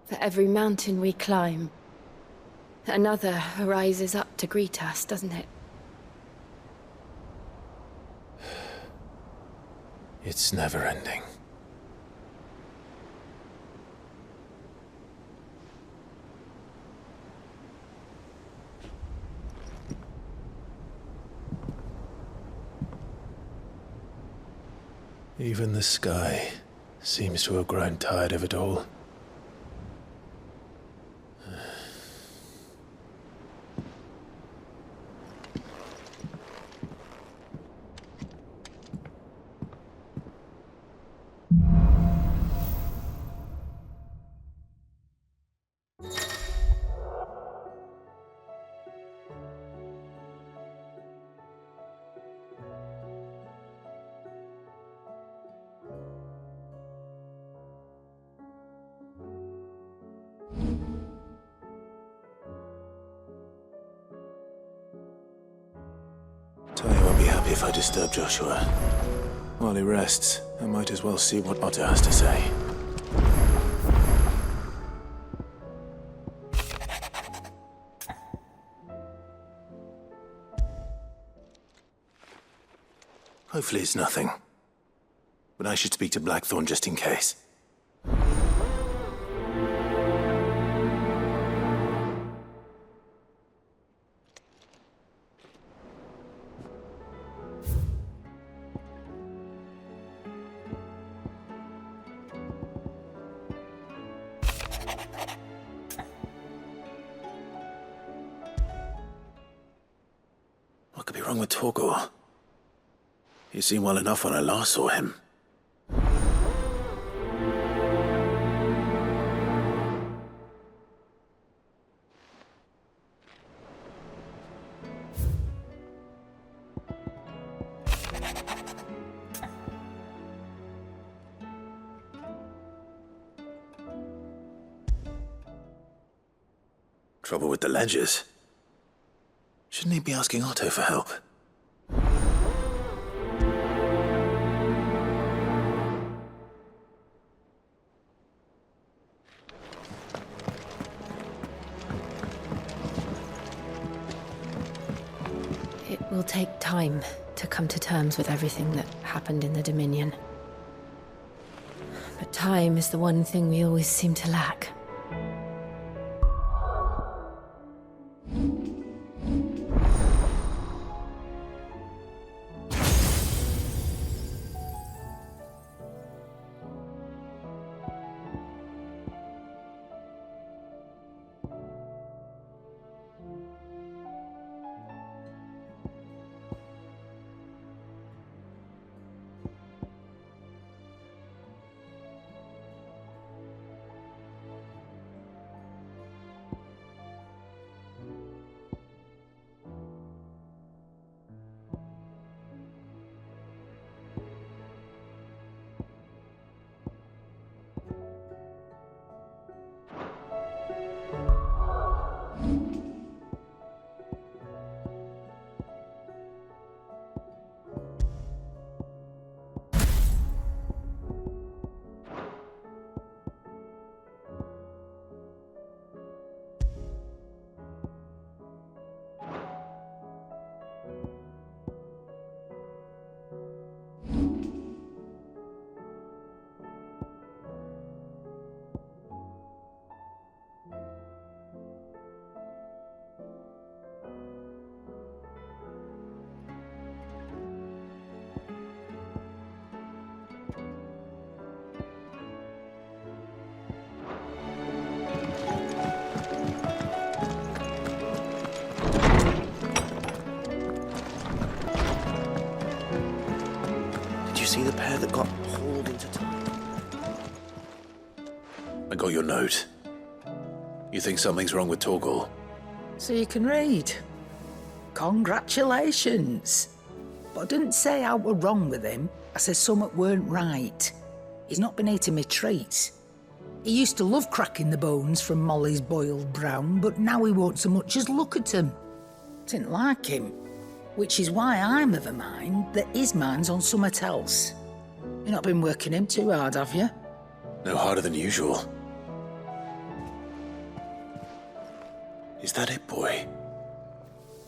For every mountain we climb, another rises up to greet us, doesn't it? It's never ending. Even the sky seems to have grown tired of it all. Taya won't be happy if I disturb Joshua. While he rests, I might as well see what Otter has to say. Hopefully it's nothing. But I should speak to Blackthorn just in case. What could be wrong with Torgor? He seemed well enough when I last saw him. Trouble with the ledgers. Shouldn't he be asking Otto for help? It will take time to come to terms with everything that happened in the Dominion. But time is the one thing we always seem to lack. see the pair that got hauled into time? I got your note. You think something's wrong with Torgal? So you can read. Congratulations. But I didn't say I were wrong with him. I said something weren't right. He's not been eating me treats. He used to love cracking the bones from Molly's boiled brown, but now he won't so much as look at them. Didn't like him. Which is why I'm of a mind that his mind's on something else. You've not been working him too hard, have you? No harder than usual. Is that it, boy?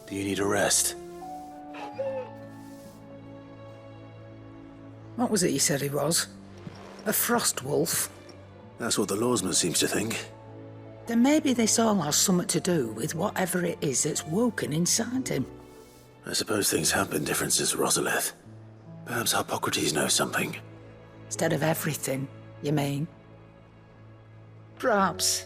Do you need a rest? What was it you said he was? A frost wolf? That's what the lawsman seems to think. Then maybe this all has something to do with whatever it is that's woken inside him. I suppose things have been different since Rosalith. Perhaps Hippocrates knows something. Instead of everything, you mean? Perhaps.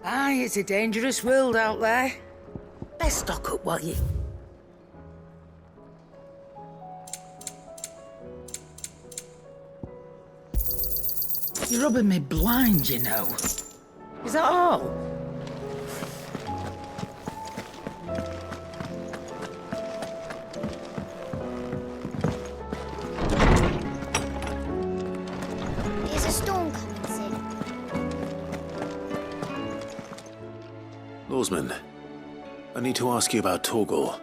Aye, it's a dangerous world out there. Best stock up while you... You're rubbing me blind, you know. Is that all? Is a storm coming soon? Lawsman, I need to ask you about Torgal.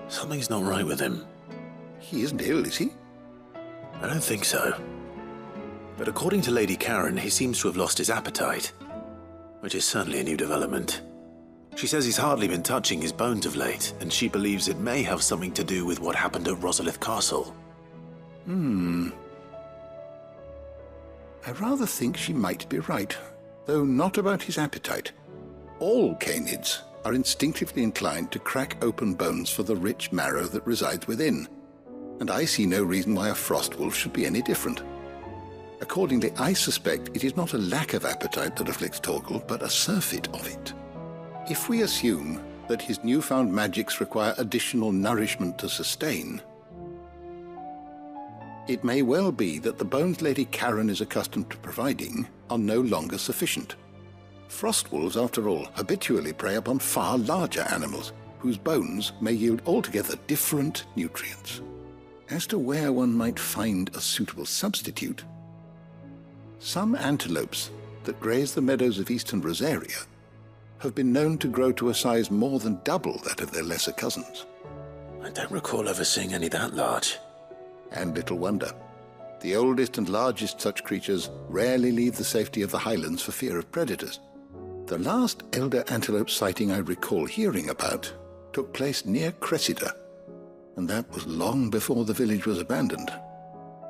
Something's not right with him. He isn't ill, is he? I don't think so. But according to Lady Karen, he seems to have lost his appetite, which is certainly a new development. She says he's hardly been touching his bones of late, and she believes it may have something to do with what happened at Rosalith Castle. I rather think she might be right, though not about his appetite. All canids are instinctively inclined to crack open bones for the rich marrow that resides within, and I see no reason why a frost wolf should be any different. Accordingly, I suspect it is not a lack of appetite that afflicts Torgal, but a surfeit of it. If we assume that his newfound magics require additional nourishment to sustain, it may well be that the bones Lady Karen is accustomed to providing are no longer sufficient. Frost wolves, after all, habitually prey upon far larger animals, whose bones may yield altogether different nutrients. As to where one might find a suitable substitute, some antelopes that graze the meadows of eastern Rosaria have been known to grow to a size more than double that of their lesser cousins. I don't recall ever seeing any that large. And little wonder. The oldest and largest such creatures rarely leave the safety of the highlands for fear of predators. The last elder antelope sighting I recall hearing about took place near Cressida, and that was long before the village was abandoned.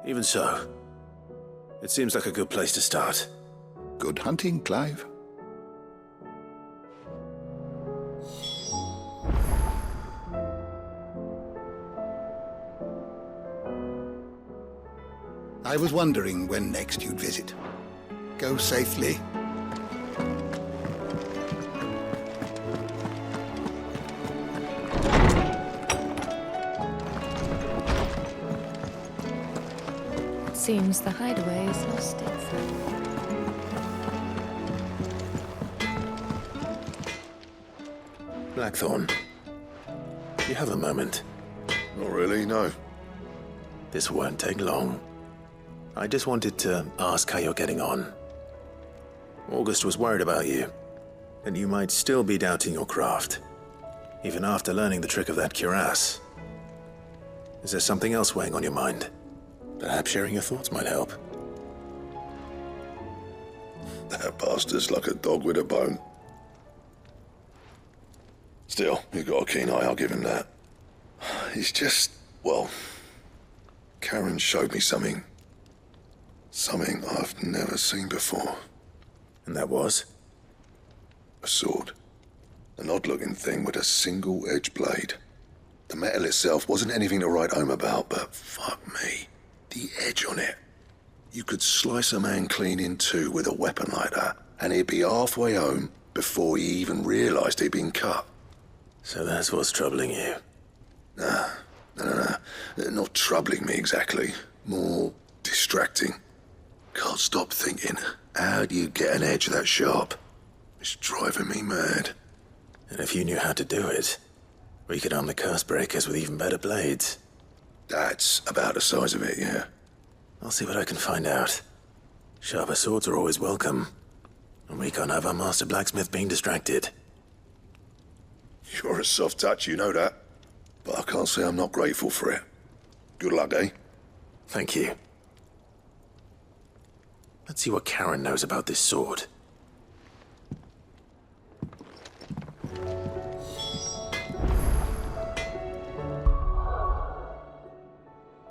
Even so, it seems like a good place to start. Good hunting, Clive. I was wondering when next you'd visit. Go safely. Seems the hideaway has lost its. Blackthorn, you have a moment? Not really, no. This won't take long. I just wanted to ask how you're getting on. August was worried about you, and you might still be doubting your craft, even after learning the trick of that cuirass. Is there something else weighing on your mind? Perhaps sharing your thoughts might help. That bastard's like a dog with a bone. Still, he's got a keen eye, I'll give him that. He's just, well, Karen showed me something. Something I've never seen before. And that was? A sword. An odd-looking thing with a single-edged blade. The metal itself wasn't anything to write home about, but fuck me. The edge on it. You could slice a man clean in two with a weapon like that, and he'd be halfway home before he even realised he'd been cut. So that's what's troubling you? No. Not troubling me exactly. More distracting. Can't stop thinking, how do you get an edge that sharp? It's driving me mad. And if you knew how to do it, we could arm the curse breakers with even better blades. That's about the size of it, yeah. I'll see what I can find out. Sharper swords are always welcome. And we can't have our master blacksmith being distracted. You're a soft touch, you know that. But I can't say I'm not grateful for it. Good luck, eh? Thank you. Let's see what Karen knows about this sword.